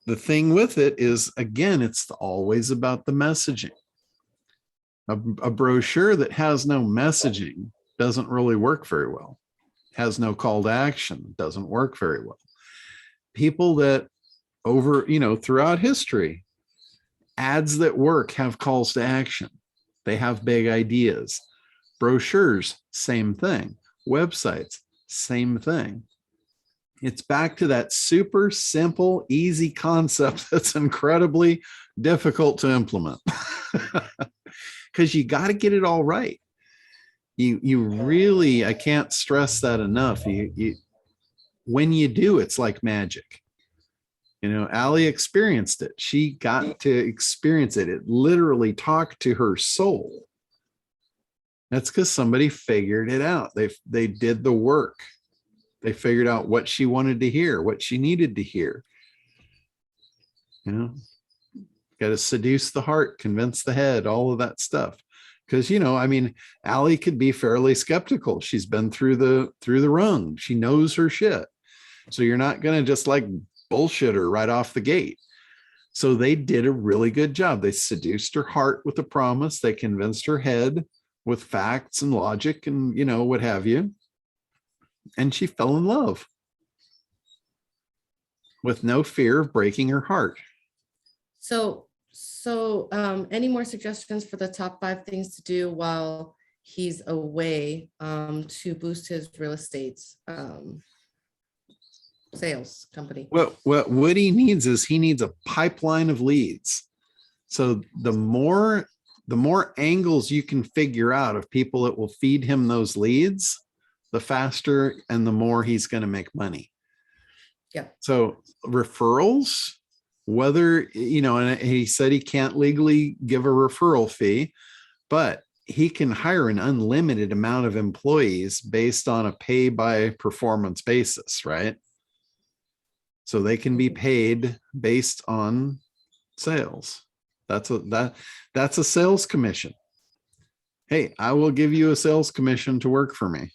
the thing with it is, again, it's always about the messaging. A brochure that has no messaging doesn't really work very well. Has no call to action, doesn't work very well. People that throughout history, ads that work have calls to action. They have big ideas. Brochures, same thing. Websites, same thing. It's back to that super simple, easy concept that's incredibly difficult to implement. Because you got to get it all right. You really, I can't stress that enough. When you do, it's like magic. Allie experienced it. She got to experience it. It literally talked to her soul. That's because somebody figured it out. They did the work. They figured out what she wanted to hear, what she needed to hear. Got to seduce the heart, convince the head, all of that stuff. Because, I mean, Allie could be fairly skeptical. She's been through the rung. She knows her shit. So you're not going to just like bullshit her right off the gate. So they did a really good job. They seduced her heart with a promise. They convinced her head with facts and logic and, what have you. And she fell in love with no fear of breaking her heart. So, any more suggestions for the top 5 things to do while he's away to boost his real estate sales company? What he needs is he needs a pipeline of leads. So the more angles you can figure out of people that will feed him those leads, the faster and the more he's going to make money. Yeah. So referrals, whether, and he said he can't legally give a referral fee, but he can hire an unlimited amount of employees based on a pay by performance basis, right? So they can be paid based on sales. That's a sales commission. Hey, I will give you a sales commission to work for me.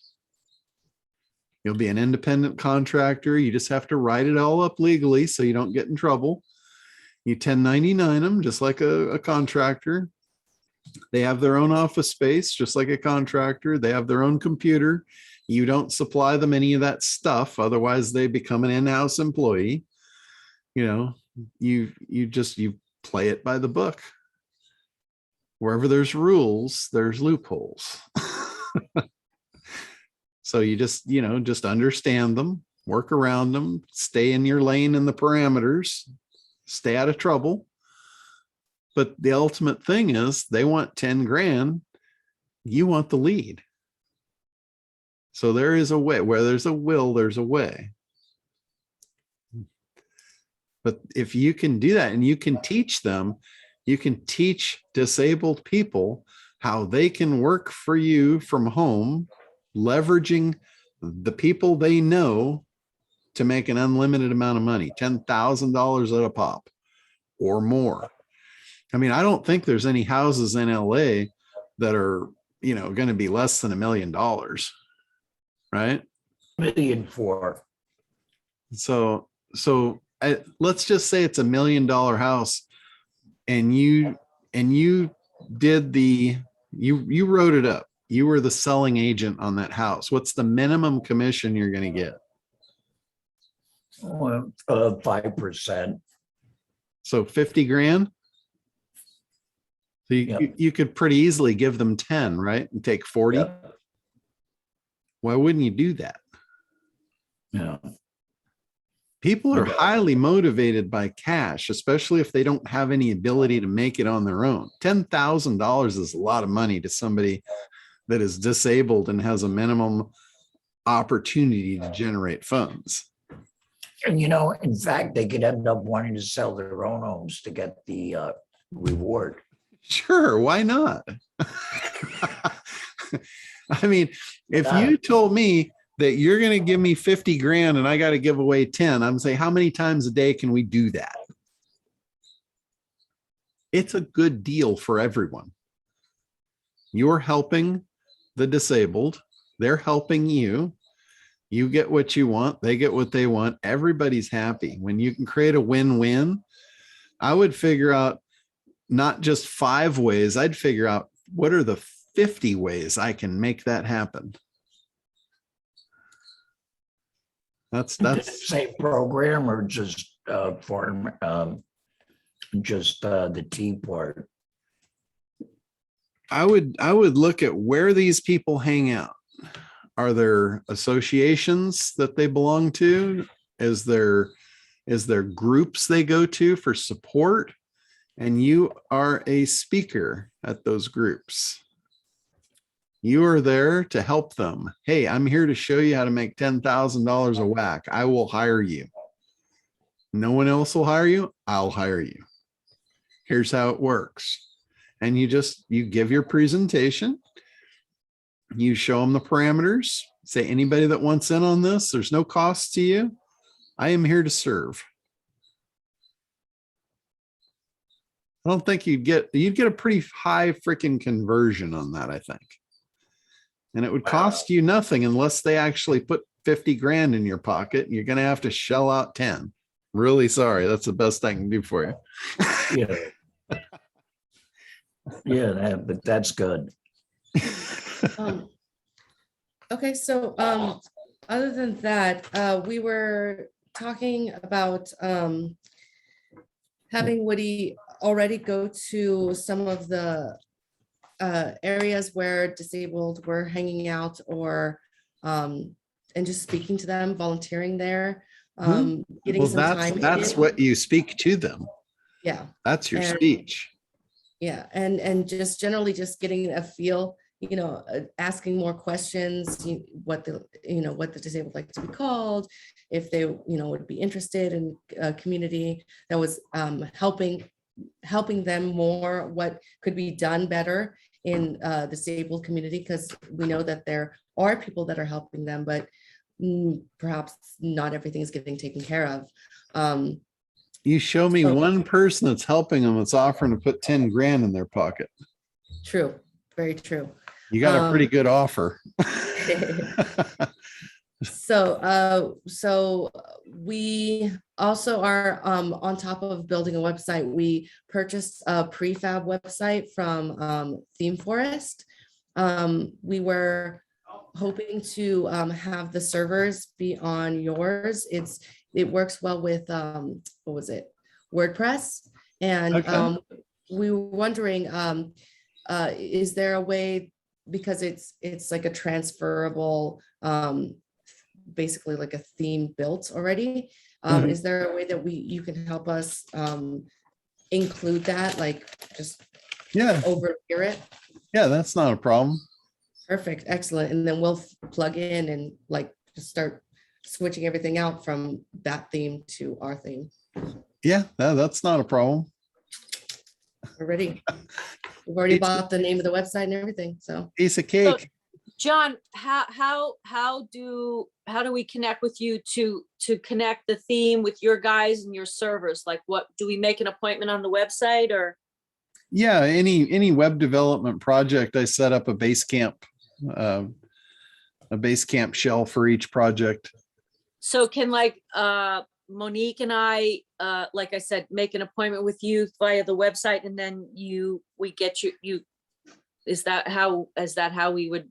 You'll be an independent contractor. You just have to write it all up legally so you don't get in trouble. You 1099 them just like a contractor. They have their own office space, just like a contractor. They have their own computer. You don't supply them any of that stuff. Otherwise they become an in-house employee. You play it by the book. Wherever there's rules, there's loopholes. So you just understand them, work around them, stay in your lane and the parameters, stay out of trouble. But the ultimate thing is they want 10 grand. You want the lead. So there is a way. Where there's a will, there's a way. But if you can do that and you can teach them, you can teach disabled people how they can work for you from home, leveraging the people they know to make an unlimited amount of money, $10,000 at a pop or more. I mean, I don't think there's any houses in LA that are, going to be less than $1 million, right? $1.4 million. So let's just say it's $1 million house, and you did you wrote it up. You were the selling agent on that house. What's the minimum commission you're going to get? 5%. So 50 grand. So Yep. you could pretty easily give them 10, right? And take 40. Yep. Why wouldn't you do that? Yeah. People are Okay. highly motivated by cash, especially if they don't have any ability to make it on their own. $10,000 is a lot of money to somebody that is disabled and has a minimum opportunity to generate funds. And in fact, they could end up wanting to sell their own homes to get the reward. Sure, why not? I mean, if you told me that you're going to give me 50 grand and I got to give away 10, I'm saying, how many times a day can we do that? It's a good deal for everyone. You're helping the disabled. They're helping you. You get what you want. They get what they want. Everybody's happy. When you can create a win-win, I would figure out not just 5 ways. I'd figure out what are the 50 ways I can make that happen. That's Same program or just for just the T part? I would look at where these people hang out. Are there associations that they belong to? Is there groups they go to for support? And you are a speaker at those groups. You are there to help them. Hey, I'm here to show you how to make $10,000 a whack. I will hire you. No one else will hire you. I'll hire you. Here's how it works. And you give your presentation. You show them the parameters. Say, anybody that wants in on this, there's no cost to you. I am here to serve. I don't think you'd get a pretty high freaking conversion on that, I think. And it would cost you nothing unless they actually put 50 grand in your pocket. And you're going to have to shell out 10. Really sorry. That's the best I can do for you. Yeah. Yeah, but that's good. Okay, so other than that, we were talking about having Woody already go to some of the areas where disabled were hanging out, or and just speaking to them, volunteering there, getting Well, some time. that's in. what you speak to them. Yeah. That's your And- speech. Yeah, and just generally just getting a feel, asking more questions, what the disabled like to be called, if they, would be interested in a community that was helping them more, what could be done better in the disabled community, because we know that there are people that are helping them, but perhaps not everything is getting taken care of. You show me So- one person that's helping them, that's offering to put 10 grand in their pocket. True, very true. You got a pretty good offer. So we also are on top of building a website. We purchased a prefab website from Theme Forest. We were hoping to have the servers be on yours. It works well with what was it, WordPress, and Okay. we were wondering, is there a way, because it's like a transferable, basically like a theme built already. Mhm. Is there a way that you can help us include that, like just Yeah, overhear it? yeah, that's not a problem. Perfect, excellent. And then we'll plug in and like just start switching everything out from that theme to our theme. Yeah, that's not a problem. We're ready. We've already bought the name of the website and everything, so. Piece of cake. John, how do we connect with you to connect the theme with your guys and your servers? Like, what, do we make an appointment on the website, or? Yeah, any web development project, I set up a Basecamp shell for each project. So can Monique and I, like I said, make an appointment with you via the website, and then we get you, is that how we would,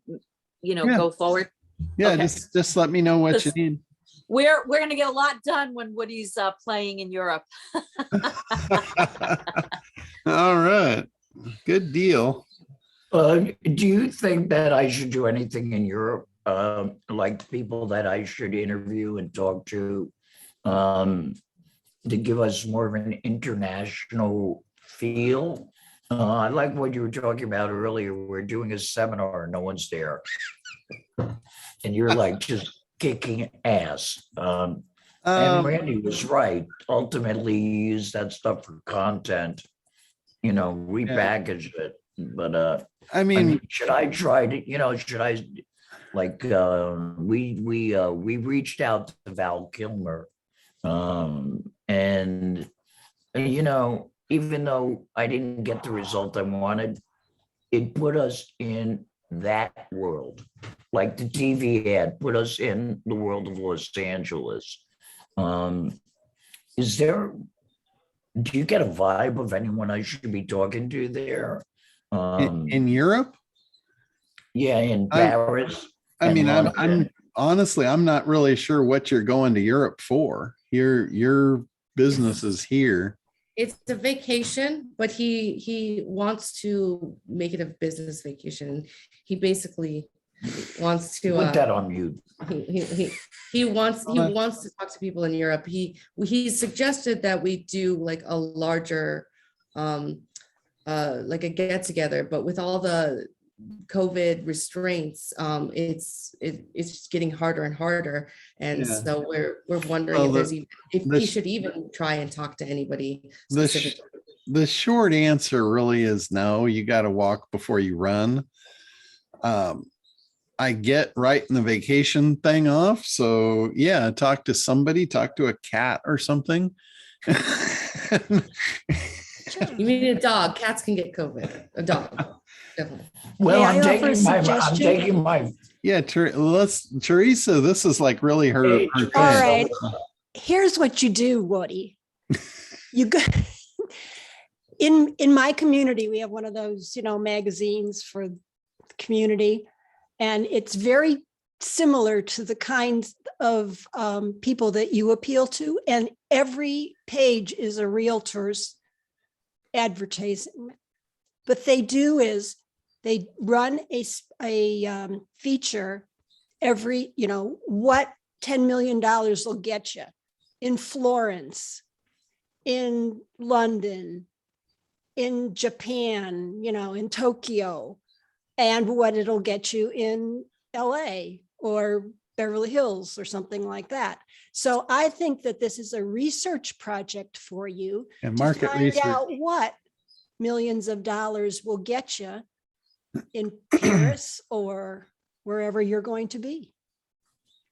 Yeah. go forward? Yeah, Okay. just let me know what you need. We're gonna get a lot done when Woody's playing in Europe. All right, good deal. Do you think that I should do anything in Europe? Like people that I should interview and talk to give us more of an international feel? I like what you were talking about earlier. We're doing a seminar, no one's there. And you're like just kicking ass. And Randy was right. Ultimately, you use that stuff for content, repackage it. But I mean, should I try to, should I like we reached out to Val Kilmer, and even though I didn't get the result I wanted, it put us in that world. Like the TV ad put us in the world of Los Angeles. Do you get a vibe of anyone I should be talking to there? in Europe, Yeah, in Paris. I and mean, I'm London. honestly, I'm not really sure what you're going to Europe for. Your business is here. It's a vacation, but he wants to make it a business vacation. He basically wants to Put that on mute. he wants to talk to people in Europe. He suggested that we do like a larger like a get together, but with all the COVID restraints, it's getting harder and harder. And Yeah. so we're wondering Well, if the he should even try and talk to anybody The, specifically. the short answer really is no. You got to walk before you run. I get right in the vacation thing off. So yeah, talk to somebody, talk to a cat or something. You mean a dog? Cats can get COVID. A dog, definitely. Well, May I I'm offer a taking my, I'm suggestion? taking my. Yeah, Teresa, this is like really her Hey, thing. All right. Here's what you do, Woody. You go in my community, we have one of those, magazines for the community. And it's very similar to the kinds of people that you appeal to. And every page is a realtor's advertising. What they do is they run a feature every, what $10 million will get you in Florence, in London, in Japan, in Tokyo, and what it'll get you in LA or Beverly Hills or something like that. So I think that this is a research project for you And to market find research. out what millions of dollars will get you in Paris or wherever you're going to be.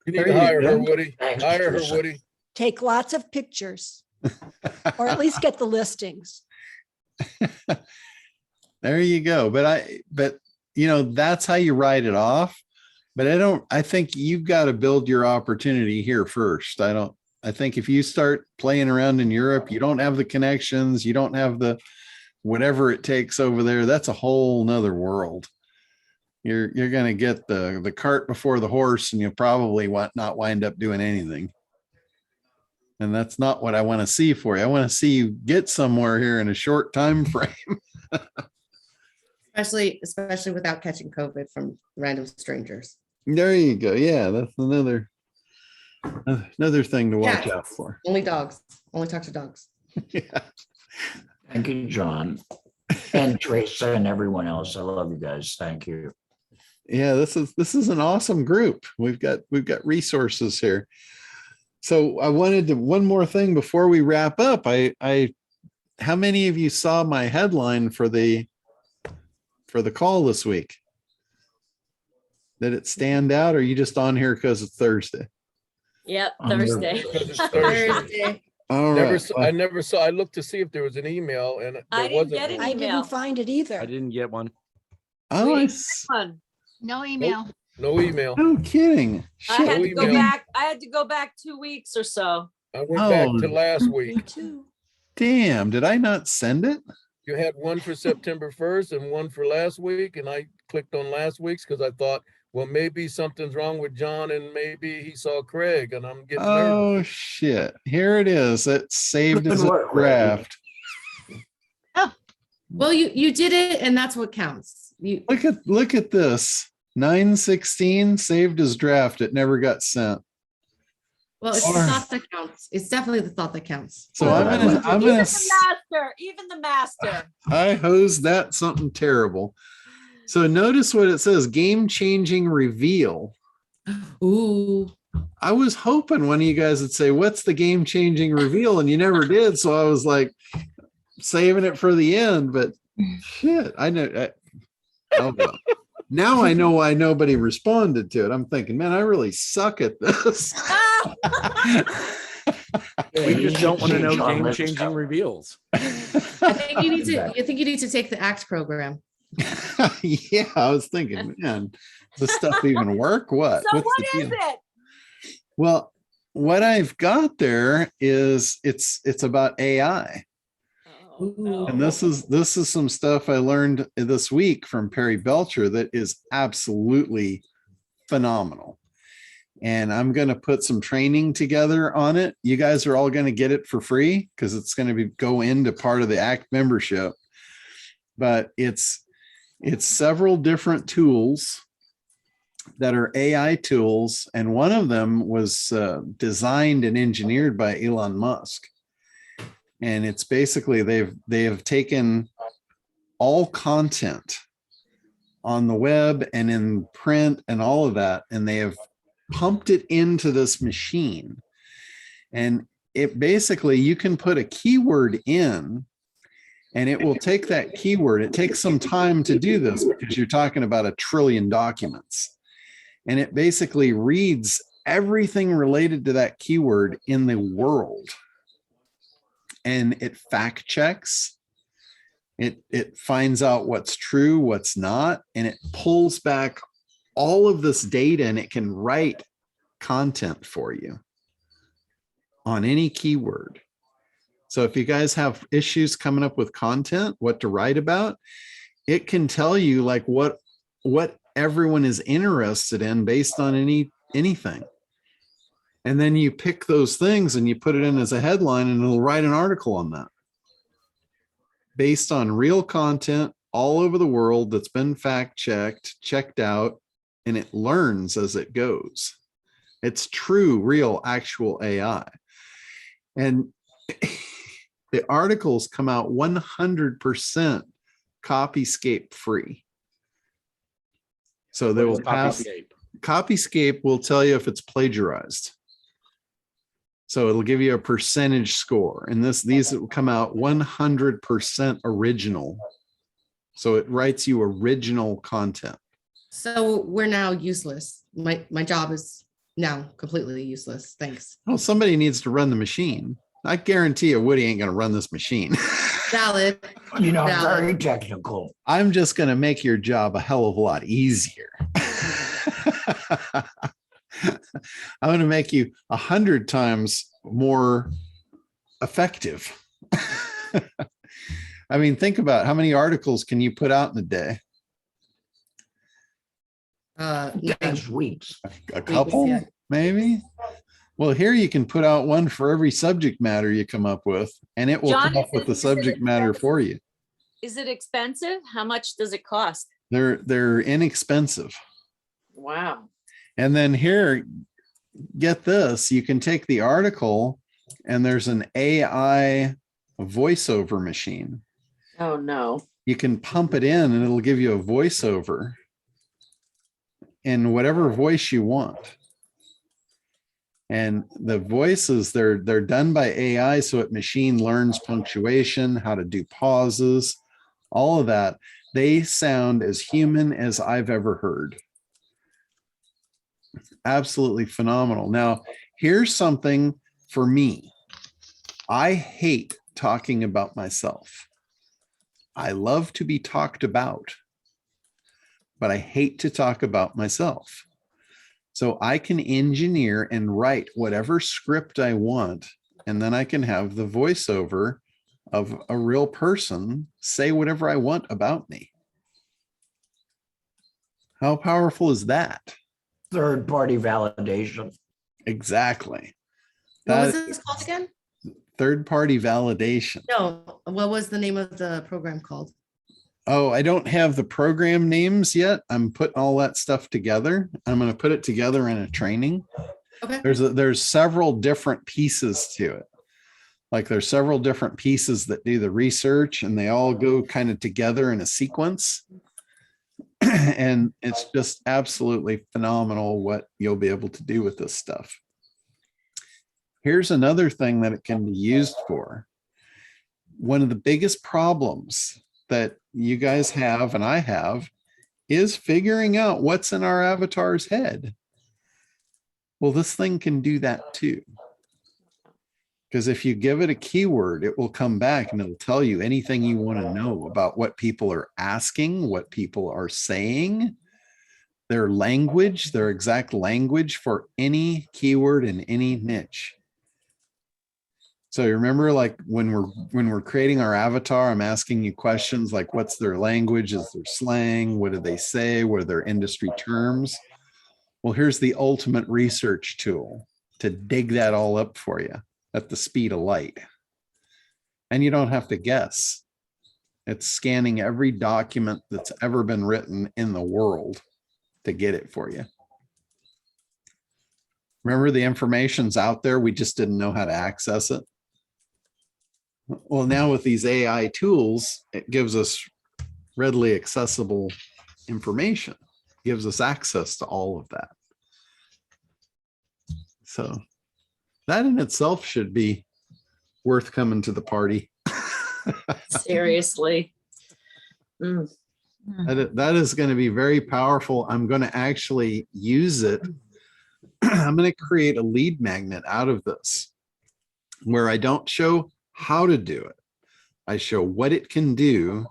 You need There to you hire her, go. Woody. Thanks, Hire her, Teresa. Woody. Take lots of pictures or at least get the listings. There you go. But that's how you write it off. But I think you've got to build your opportunity here first. I think if you start playing around in Europe, you don't have the connections, you don't have the whatever it takes over there. That's a whole nother world. You're going to get the cart before the horse, and you'll probably not wind up doing anything. And that's not what I want to see for you. I want to see you get somewhere here in a short time frame. Especially without catching COVID from random strangers. There you go. Yeah, that's another thing to watch Yeah. out for. Only dogs. Only talk to dogs. Yeah. Thank you, John. And Teresa and everyone else. I love you guys. Thank you. Yeah, this is an awesome group. We've got resources here. So I wanted to one more thing before we wrap up. How many of you saw my headline for the call this week? Did it stand out, or are you just on here because it's Thursday? Yep, I'm good. Thursday. Because it's Thursday. Thursday. All right. I never saw, I looked to see if there was an email and I there didn't wasn't. get an one. I email. didn't find it either. I didn't get one. Oh, We I didn't s- get one. No email. No email. no kidding. I Shit. had to go email. back. I had to go back 2 weeks or so. I went back Oh. to last Me week. too. Damn, did I not send it? You had one for September 1st and one for last week. And I clicked on last week's because I thought, well, maybe something's wrong with John and maybe he saw Craig and I'm getting nervous. Oh shit. Here it is. It's saved Good as a work, Randy. draft. Well, you did it, and that's what counts. You Look at this. 916 saved as draft. It never got sent. well, it's Or- the thought that counts. It's definitely the thought that counts. So Well, I'm gonna Even the master. I hosed that something terrible. So notice what it says, game-changing reveal. Ooh. I was hoping one of you guys would say, what's the game-changing reveal? And you never did. So I was like saving it for the end, but shit, I know. Oh, well. Now I know why nobody responded to it. I'm thinking, man, I really suck at this. We just don't want to know John, let's game-changing go. reveals. I think you need to. Exactly. I think you need to take the ACT program. Yeah, I was thinking, man, does this stuff even work? What? So What's what the is deal? it? Well, what I've got there is it's about AI. Ooh. And this is some stuff I learned this week from Perry Belcher that is absolutely phenomenal. And I'm going to put some training together on it. You guys are all going to get it for free because it's going to go into part of the ACT membership. But it's several different tools that are AI tools. And one of them was designed and engineered by Elon Musk. And it's basically they have taken all content on the web and in print and all of that, and they have pumped it into this machine. And it basically, you can put a keyword in and it will take that keyword. It takes some time to do this because you're talking about 1 trillion documents. And it basically reads everything related to that keyword in the world. And it fact checks It finds out what's true, what's not, and it pulls back all of this data, and it can write content for you on any keyword. So if you guys have issues coming up with content, what to write about, it can tell you like what everyone is interested in based on anything. And then you pick those things and you put it in as a headline, and it'll write an article on that based on real content all over the world that's been fact checked out, and it learns as it goes. It's true, real, actual AI. And the articles come out 100% Copyscape free. So they will pass. Copyscape will tell you if it's plagiarized. So it'll give you a percentage score. And these will come out 100% original. So it writes you original content. So we're now useless. My job is now completely useless. Thanks. Well, somebody needs to run the machine. I guarantee you Woody ain't going to run this machine. Valid. You know, Valid. very technical. I'm just going to make your job a hell of a lot easier. I'm going to make you 100 times more effective. I mean, think about how many articles can you put out in a day? That's weeks. A couple, yeah. maybe. Well, here you can put out one for every subject matter you come up with, and it will John, come up with the subject matter for you. Is it expensive? How much does it cost? They're inexpensive. Wow. And then here, get this, you can take the article and there's an AI voiceover machine. Oh, no. You can pump it in and it'll give you a voiceover in whatever voice you want. And the voices, they're done by AI, so it machine learns punctuation, how to do pauses, all of that. They sound as human as I've ever heard. Absolutely phenomenal. Now, here's something for me. I hate talking about myself. I love to be talked about, but I hate to talk about myself. So I can engineer and write whatever script I want, and then I can have the voiceover of a real person say whatever I want about me. How powerful is that? Third-party validation. Exactly. What was this called again? Third-party validation. No, what was the name of the program called? Oh, I don't have the program names yet. I'm putting all that stuff together. I'm going to put it together in a training. Okay. There's several different pieces to it. Like there's several different pieces that do the research, and they all go kind of together in a sequence. And it's just absolutely phenomenal what you'll be able to do with this stuff. Here's another thing that it can be used for. One of the biggest problems that you guys have and I have is figuring out what's in our avatar's head. Well, this thing can do that too. Because if you give it a keyword, it will come back and it'll tell you anything you want to know about what people are asking, what people are saying, their language, their exact language for any keyword in any niche. So you remember, like when we're creating our avatar, I'm asking you questions like, what's their language? Is there slang? What do they say? What are their industry terms? Well, here's the ultimate research tool to dig that all up for you at the speed of light. And you don't have to guess. It's scanning every document that's ever been written in the world to get it for you. Remember, the information's out there. We just didn't know how to access it. Well, now with these AI tools, it gives us readily accessible information, gives us access to all of that. So that in itself should be worth coming to the party. Seriously. Mm. That is going to be very powerful. I'm going to actually use it. I'm going to create a lead magnet out of this where I don't show how to do it. I show what it can do.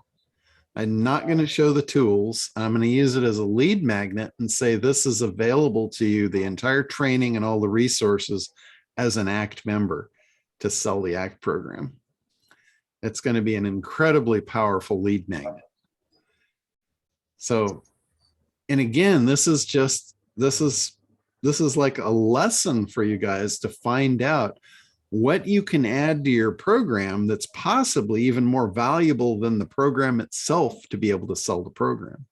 I'm not going to show the tools. I'm going to use it as a lead magnet and say, this is available to you, the entire training and all the resources as an ACT member to sell the ACT program. It's going to be an incredibly powerful lead magnet. So, and again, this is like a lesson for you guys to find out what you can add to your program that's possibly even more valuable than the program itself to be able to sell the program.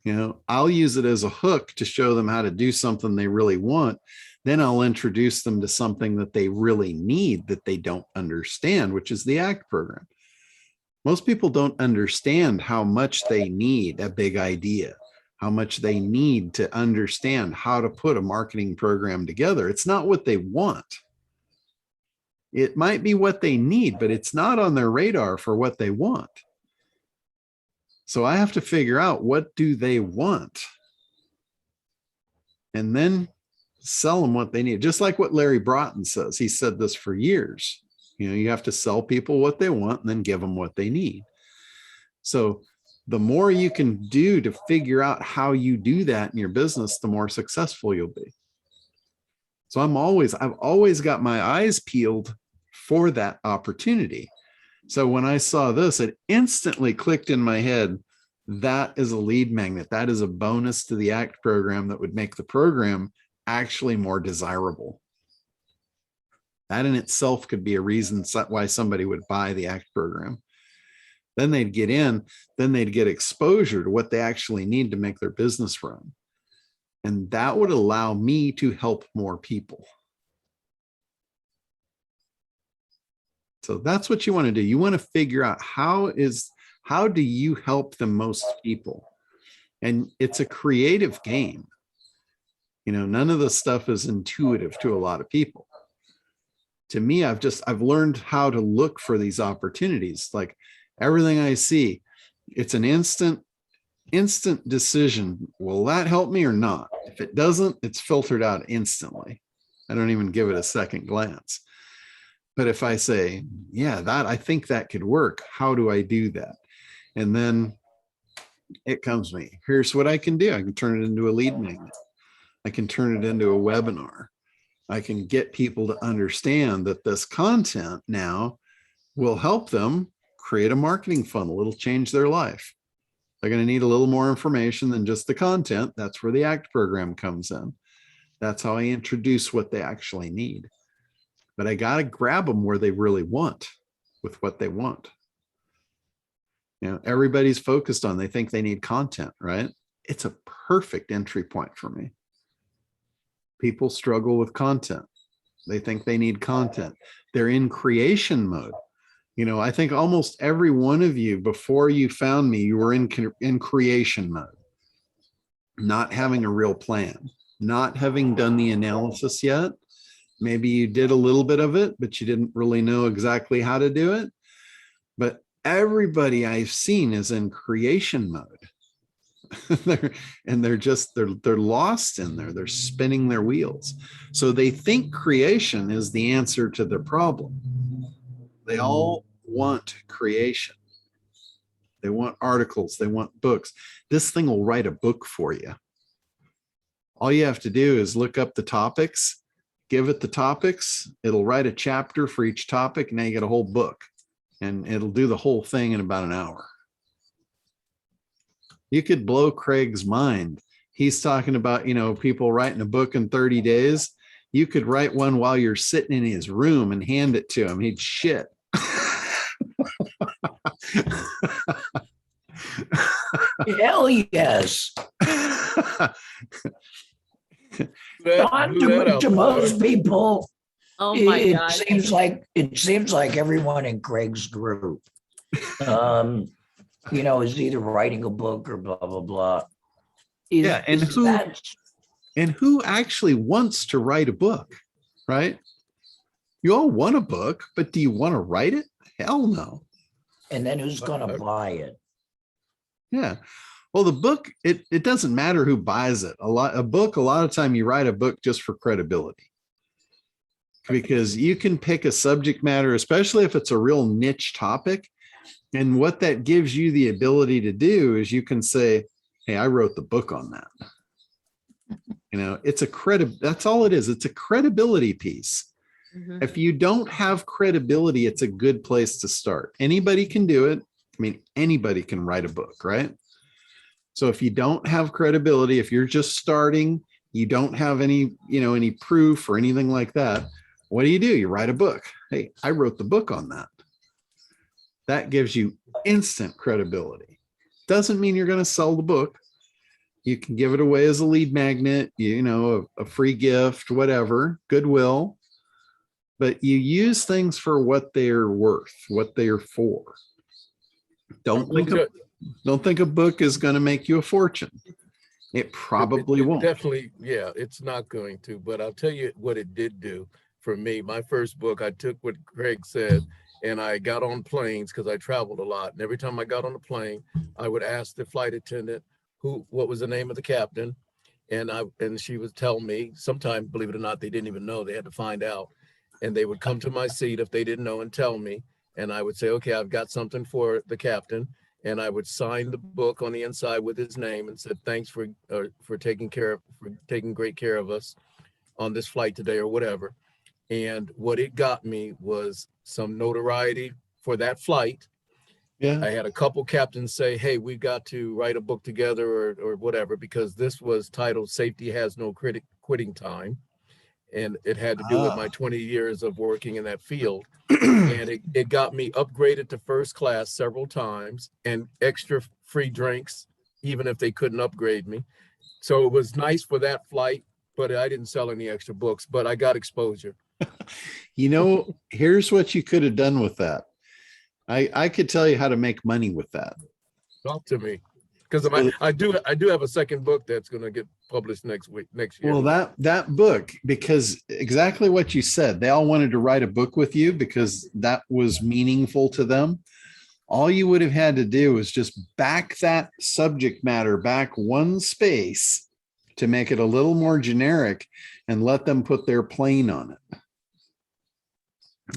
You know, I'll use it as a hook to show them how to do something they really want. Then I'll introduce them to something that they really need that they don't understand, which is the ACT program. Most people don't understand how much they need a big idea, how much they need to understand how to put a marketing program together. It's not what they want. It might be what they need, but it's not on their radar for what they want. So I have to figure out, what do they want? And then sell them what they need. Just like what Larry Broughton says. He said this for years. You know, you have to sell people what they want and then give them what they need. So the more you can do to figure out how you do that in your business, the more successful you'll be. So I've always got my eyes peeled for that opportunity. So when I saw this, it instantly clicked in my head, that is a lead magnet. That is a bonus to the ACT program that would make the program actually more desirable. That in itself could be a reason why somebody would buy the ACT program. Then they'd get in, then they'd get exposure to what they actually need to make their business run. And that would allow me to help more people. So that's what you want to do. You want to figure out how do you help the most people? And it's a creative game. You know, none of this stuff is intuitive to a lot of people. To me, I've learned how to look for these opportunities. Like everything I see, it's an instant decision. Will that help me or not? If it doesn't, it's filtered out instantly. I don't even give it a second glance. But if I say, yeah, I think that could work, how do I do that? And then it comes to me. Here's what I can do. I can turn it into a lead magnet. I can turn it into a webinar. I can get people to understand that this content now will help them create a marketing funnel. It'll change their life. They're going to need a little more information than just the content. That's where the ACT program comes in. That's how I introduce what they actually need. But I got to grab them where they really want, with what they want. You know, everybody's focused on, they think they need content, right? It's a perfect entry point for me. People struggle with content. They think they need content. They're in creation mode. You know, I think almost every one of you, before you found me, you were in creation mode, not having a real plan, not having done the analysis yet. Maybe you did a little bit of it, but you didn't really know exactly how to do it. But everybody I've seen is in creation mode. they're lost in there. They're spinning their wheels. So they think creation is the answer to their problem. They all want creation. They want articles. They want books. This thing will write a book for you. All you have to do is look up the topics, give it the topics. It'll write a chapter for each topic. Now you get a whole book, and it'll do the whole thing in about an hour. You could blow Craig's mind. He's talking about, you know, people writing a book in 30 days. You could write one while you're sitting in his room and hand it to him. He'd shit. Hell yes. To most people, Oh my it God. seems like everyone in Craig's group, you know, is either writing a book or blah blah blah. Yeah, and who actually wants to write a book, right? You all want a book, but do you want to write it? Hell no. And then who's going to buy it? Yeah. Well, the book, it doesn't matter who buys it. A lot of time you write a book just for credibility. because you can pick a subject matter, especially if it's a real niche topic. And what that gives you the ability to do is you can say, hey, I wrote the book on that. You know, it's a that's all it is. It's a credibility piece. Mhm. If you don't have credibility, it's a good place to start. Anybody can do it. I mean, anybody can write a book, right? So if you don't have credibility, if you're just starting, you don't have any, you know, any proof or anything like that, what do? You write a book. Hey, I wrote the book on that. That gives you instant credibility. Doesn't mean you're going to sell the book. You can give it away as a lead magnet, you know, a free gift, whatever, goodwill. But you use things for what they're worth, what they're for. Don't think a book is going to make you a fortune. It probably won't. Definitely, yeah, it's not going to, but I'll tell you what it did do for me. My first book, I took what Craig said and I got on planes because I traveled a lot. And every time I got on a plane, I would ask the flight attendant what was the name of the captain. And she would tell me. Sometimes, believe it or not, they didn't even know. They had to find out. And they would come to my seat if they didn't know and tell me. And I would say, okay, I've got something for the captain. And I would sign the book on the inside with his name and said, thanks for taking great care of us on this flight today or whatever. And what it got me was some notoriety for that flight. Yeah. I had a couple captains say, hey, we've got to write a book together or whatever, because this was titled Safety Has No Quitting Time. And it had to do with my 20 years of working in that field. And it got me upgraded to first class several times and extra free drinks, even if they couldn't upgrade me. So it was nice for that flight, but I didn't sell any extra books, but I got exposure. You know, here's what you could have done with that. I could tell you how to make money with that. Talk to me. Because I do have a second book that's going to get published next year. Well, that book, because exactly what you said, they all wanted to write a book with you because that was meaningful to them. All you would have had to do was just back that subject matter back one space to make it a little more generic and let them put their plane on it.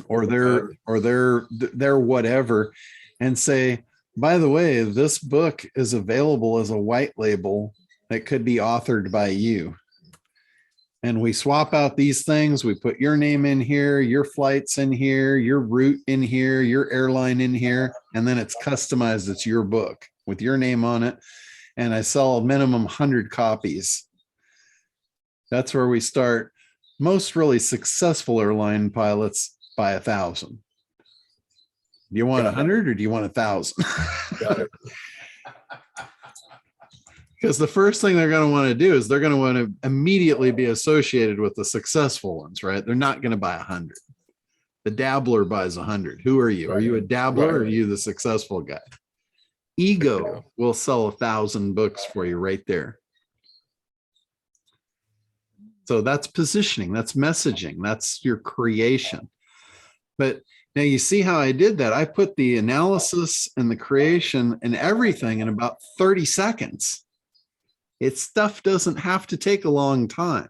Or their whatever, and say, by the way, this book is available as a white label that could be authored by you. And we swap out these things. We put your name in here, your flights in here, your route in here, your airline in here, and then it's customized. It's your book with your name on it. And I sell a minimum 100 copies. That's where we start. Most really successful airline pilots buy 1,000. Do you want 100 or do you want 1,000? Got it. Because the first thing they're going to want to do is they're going to want to immediately be associated with the successful ones, right? They're not going to buy 100. The dabbler buys 100. Who are you? Are you a dabbler or are you the successful guy? Ego will sell 1,000 books for you right there. So that's positioning, that's messaging, that's your creation. But now you see how I did that. I put the analysis and the creation and everything in about 30 seconds. Stuff doesn't have to take a long time.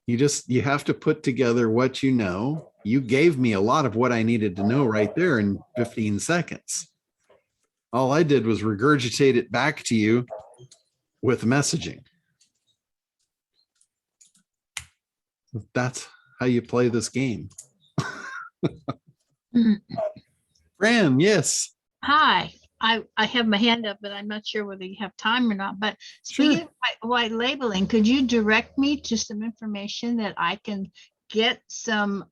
You have to put together what you know. You gave me a lot of what I needed to know right there in 15 seconds. All I did was regurgitate it back to you with messaging. That's how you play this game. Fran, yes. Hi, I have my hand up, but I'm not sure whether you have time or not. But speaking of white labeling, could you direct me to some information that I can get some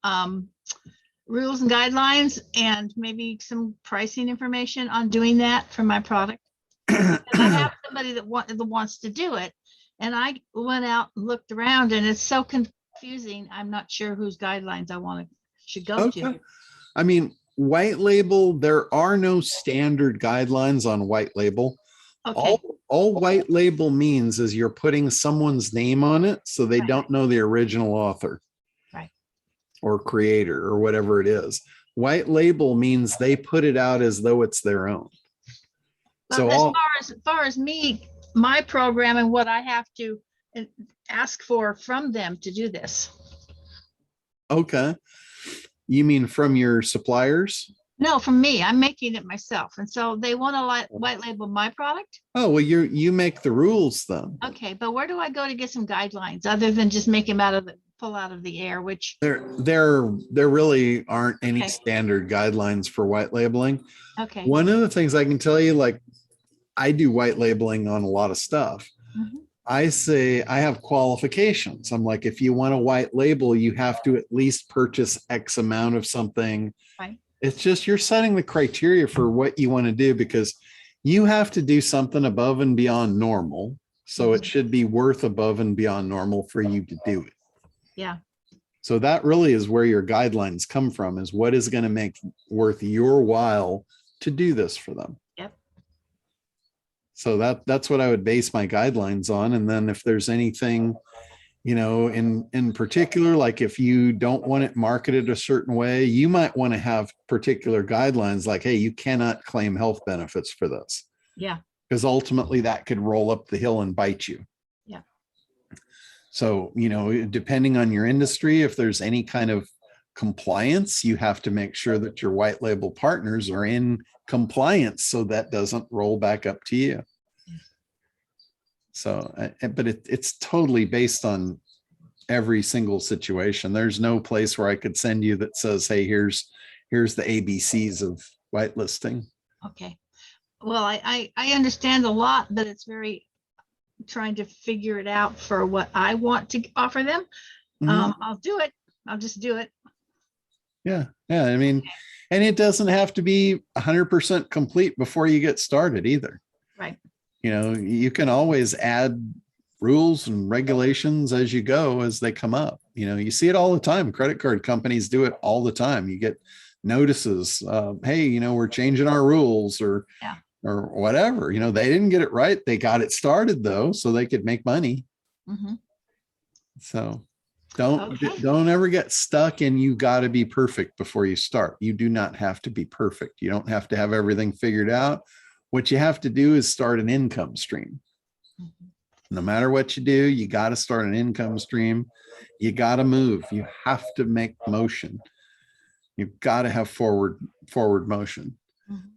rules and guidelines and maybe some pricing information on doing that for my product? And I have somebody that wants to do it, and I went out and looked around, and it's so confusing. I'm not sure whose guidelines I should go to. I mean, white label, there are no standard guidelines on white label. Okay. All white label means is you're putting someone's name on it so they don't know the original author. Right. Or creator or whatever it is. White label means they put it out as though it's their own. But So as far as me, my program and what I have to ask for from them to do this. Okay. You mean from your suppliers? No, from me. I'm making it myself. And so they want to white label my product. Oh, well, you make the rules then. Okay, but where do I go to get some guidelines other than just make them pull out of the air, which, There really aren't any Okay. standard guidelines for white labeling. okay. One of the things I can tell you, like I do white labeling on a lot of stuff. Mhm. I say I have qualifications. I'm like, if you want a white label, you have to at least purchase X amount of something. Right. It's just you're setting the criteria for what you want to do because you have to do something above and beyond normal. So it should be worth above and beyond normal for you to do it. Yeah. So that really is where your guidelines come from, is what is going to make worth your while to do this for them. Yep. So that's what I would base my guidelines on. And then if there's anything, in particular, like if you don't want it marketed a certain way, you might want to have particular guidelines like, hey, you cannot claim health benefits for this. Yeah. Because ultimately that could roll up the hill and bite you. Yeah. So, depending on your industry, if there's any kind of compliance, you have to make sure that your white label partners are in compliance so that doesn't roll back up to you. So, but it's totally based on every single situation. There's no place where I could send you that says, hey, here's the ABCs of whitelisting. Okay. Well, I understand a lot, but it's very trying to figure it out for what I want to offer them. Mhm. I'll do it. I'll just do it. Yeah. I mean, and it doesn't have to be 100% complete before you get started either. Right. You can always add rules and regulations as you go, as they come up. You see it all the time. Credit card companies do it all the time. You get notices, hey, we're changing our rules or whatever. They didn't get it right. They got it started though, so they could make money. Mm-hmm. So don't ever get stuck in you got to be perfect before you start. You do not have to be perfect. You don't have to have everything figured out. What you have to do is start an income stream. Mm-hmm. No matter what you do, you got to start an income stream. You got to move. You have to make motion. You've got to have forward motion. Mm-hmm.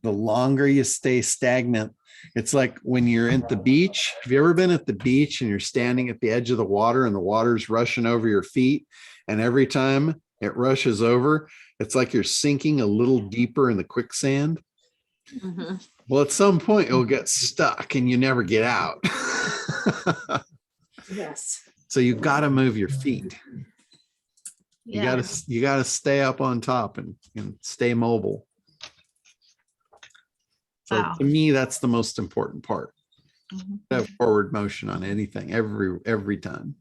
The longer you stay stagnant, it's like when you're at the beach. Have you ever been at the beach and you're standing at the edge of the water and the water's rushing over your feet? And every time it rushes over, it's like you're sinking a little deeper in the quicksand. Mm-hmm. Well, at some point you'll get stuck and you never get out. Yes. So you got to move your feet. You Yeah. got to stay up on top and stay mobile. So Wow. to me, that's the most important part. Mhm. Have forward motion on anything, every time.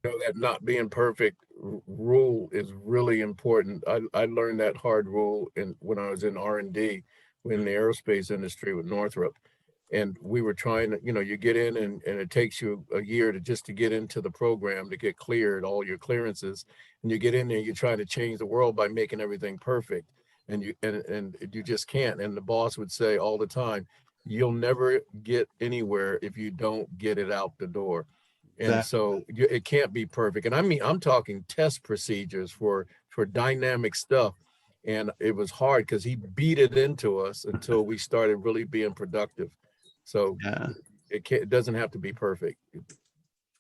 That not being perfect rule is really important. I learned that hard rule when I was in R&D in the aerospace industry with Northrop. And we were trying to, you get in and it takes you a year to get into the program to get cleared, all your clearances. And you get in there, you're trying to change the world by making everything perfect. And you just can't. And the boss would say all the time, you'll never get anywhere if you don't get it out the door. And so it can't be perfect. And I mean, I'm talking test procedures for dynamic stuff. And it was hard because he beat it into us until we started really being productive. So it doesn't have to be perfect.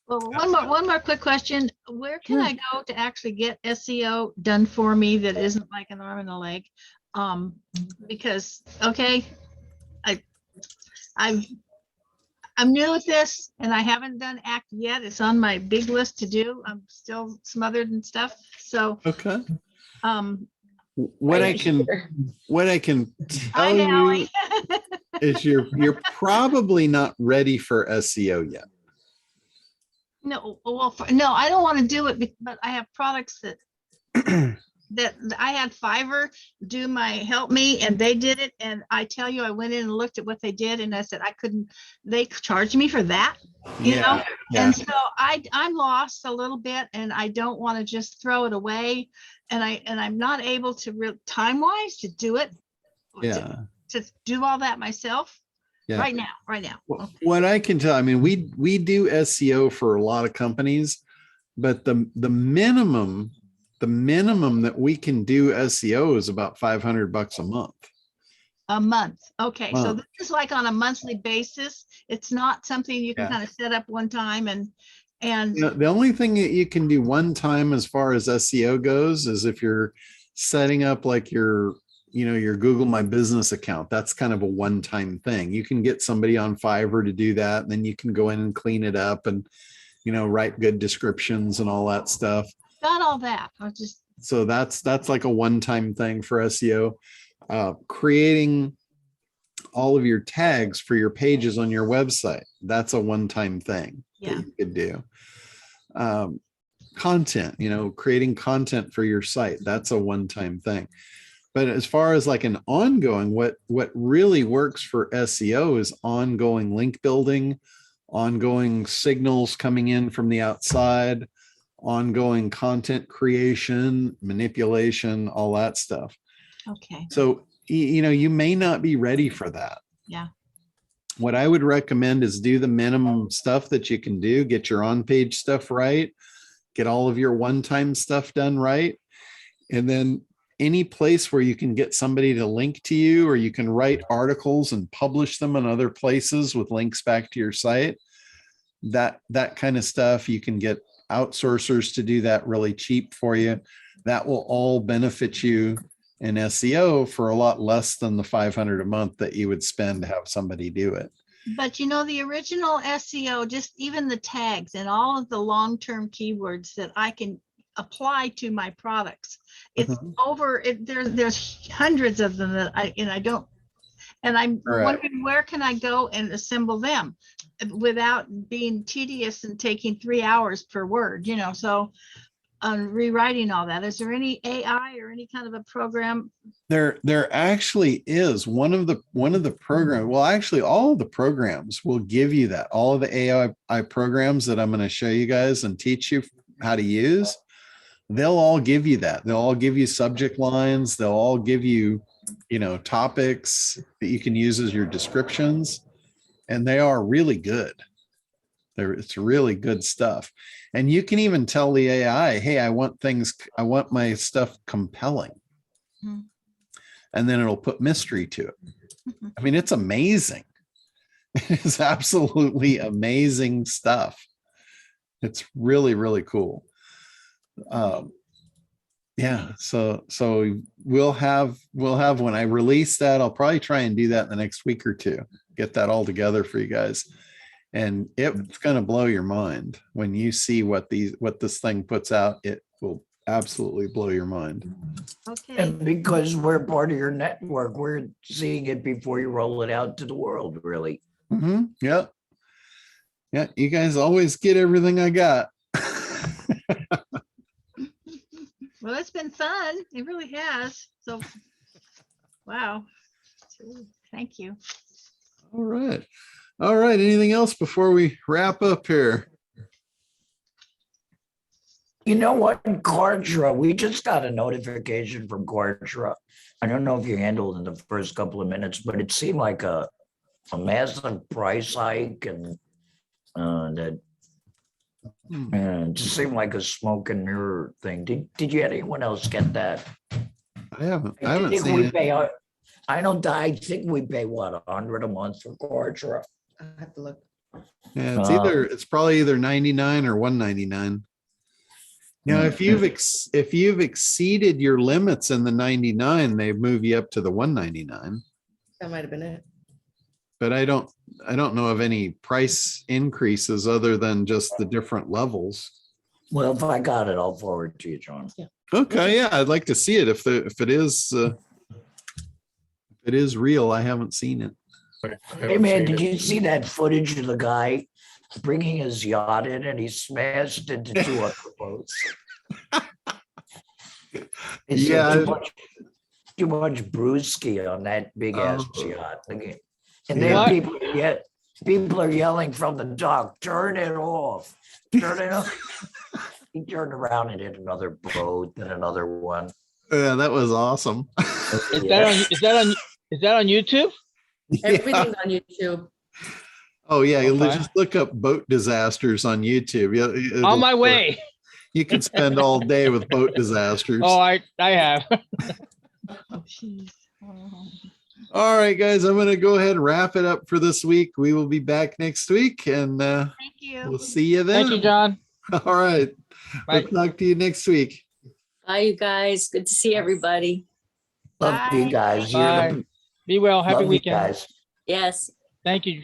Well, one more quick question. Where can I go to actually get SEO done for me that isn't like an arm and a leg? Because I'm new at this and I haven't done ACT yet. It's on my big list to do. I'm still smothered and stuff. So Okay. What I can tell you Allie. is you're probably not ready for SEO yet. No, well, no, I don't want to do it, but I have products that that I had Fiverr do help me, and they did it. And I tell you, I went in and looked at what they did, and I said I couldn't. They charged me for that, you know. Yeah. And so I'm lost a little bit, and I don't want to just throw it away. And I'm not able to time wise to do it. Yeah. To do all that myself. Yeah. Right now. What I can tell, I mean, we do SEO for a lot of companies, the minimum that we can do SEO is about $500 a month. A month. Okay, so Month. this is like on a monthly basis. It's not something you can Yeah. kind of set up one time and You know, the only thing that you can do one time as far as SEO goes is if you're setting up like your Google My Business account. That's kind of a one-time thing. You can get somebody on Fiverr to do that, and then you can go in and clean it up and, write good descriptions and all that stuff. got all that. I was just, So that's like a one-time thing for SEO. Creating all of your tags for your pages on your website. That's a one-time thing Yeah. that you could do. Content, creating content for your site. That's a one-time thing. But as far as like an ongoing, what really works for SEO is ongoing link building, ongoing signals coming in from the outside, ongoing content creation, manipulation, all that stuff. okay, So, you may not be ready for that. yeah. What I would recommend is do the minimum stuff that you can do, get your on-page stuff right, get all of your one-time stuff done right. And then any place where you can get somebody to link to you, or you can write articles and publish them in other places with links back to your site, that kind of stuff, you can get outsourcers to do that really cheap for you. That will all benefit you in SEO for a lot less than the $500 a month that you would spend to have somebody do it. But the original SEO, just even the tags and all of the long-term keywords that I can apply to my products, it's there's hundreds of them that I'm Correct. wondering, where can I go and assemble them without being tedious and taking 3 hours per word, so rewriting all that. Is there any AI or any kind of a program? There actually is one of the programs. Well, actually, all of the programs will give you that. All of the AI programs that I'm going to show you guys and teach you how to use, they'll all give you that. They'll all give you subject lines. They'll all give you, topics that you can use as your descriptions, and they are really good. It's really good stuff. And you can even tell the AI, hey, I want my stuff compelling. Hmm. And then it'll put mystery to it. I mean, it's amazing. It's absolutely amazing stuff. It's really, really cool. Yeah. So we'll have when I release that, I'll probably try and do that in the next week or two, get that all together for you guys. And it's going to blow your mind when you see what this thing puts out. It will absolutely blow your mind. Okay, And because we're part of your network, we're seeing it before you roll it out to the world, really. Mm-hmm. Yeah. Yeah. You guys always get everything I got. well, it's been fun. It really has. So, wow. Thank you. All right. All right. Anything else before we wrap up here? You know what, Kartra, we just got a notification from Kartra. I don't know if you handled it in the first couple of minutes, but it seemed like a massive price hike, and that it just seemed like a smoke and mirror thing. Did you anyone else get that? I haven't think seen we it. pay, I think we pay what, $100 a month for Kartra? I have to look. Yeah, it's probably either 99 or 199. Now, if you've exceeded your limits in the 99, they move you up to the 199. That might have been it. But I don't know of any price increases other than just the different levels. Well, if I got it, I'll forward it to you, John. Yeah. Okay, yeah, I'd like to see it if it is real. I haven't seen it. Hey man, did you see that footage of the guy bringing his yacht in and he smashed into two other boats? Yeah. Too much brewski on that big ass yacht. And then Yeah. people are yelling from the dock, turn it off, turn it off. He turned around and hit another boat and another one. Yeah, that was awesome. Is that on YouTube? Everything's on YouTube. Oh yeah, Okay. just look up boat disasters on YouTube. Yeah, On my way. You can spend all day with boat disasters. Oh, I have. Oh, jeez. Oh. All right, guys, I'm going to go ahead and wrap it up for this week. We will be back next week, and Thank you. we'll see you then. Thank you, John. All right. Bye. We'll talk to you next week. Bye, you guys. Good to see everybody. Love you Bye. guys. Bye. Be well. Happy Love you weekend. guys. Yes. Thank you.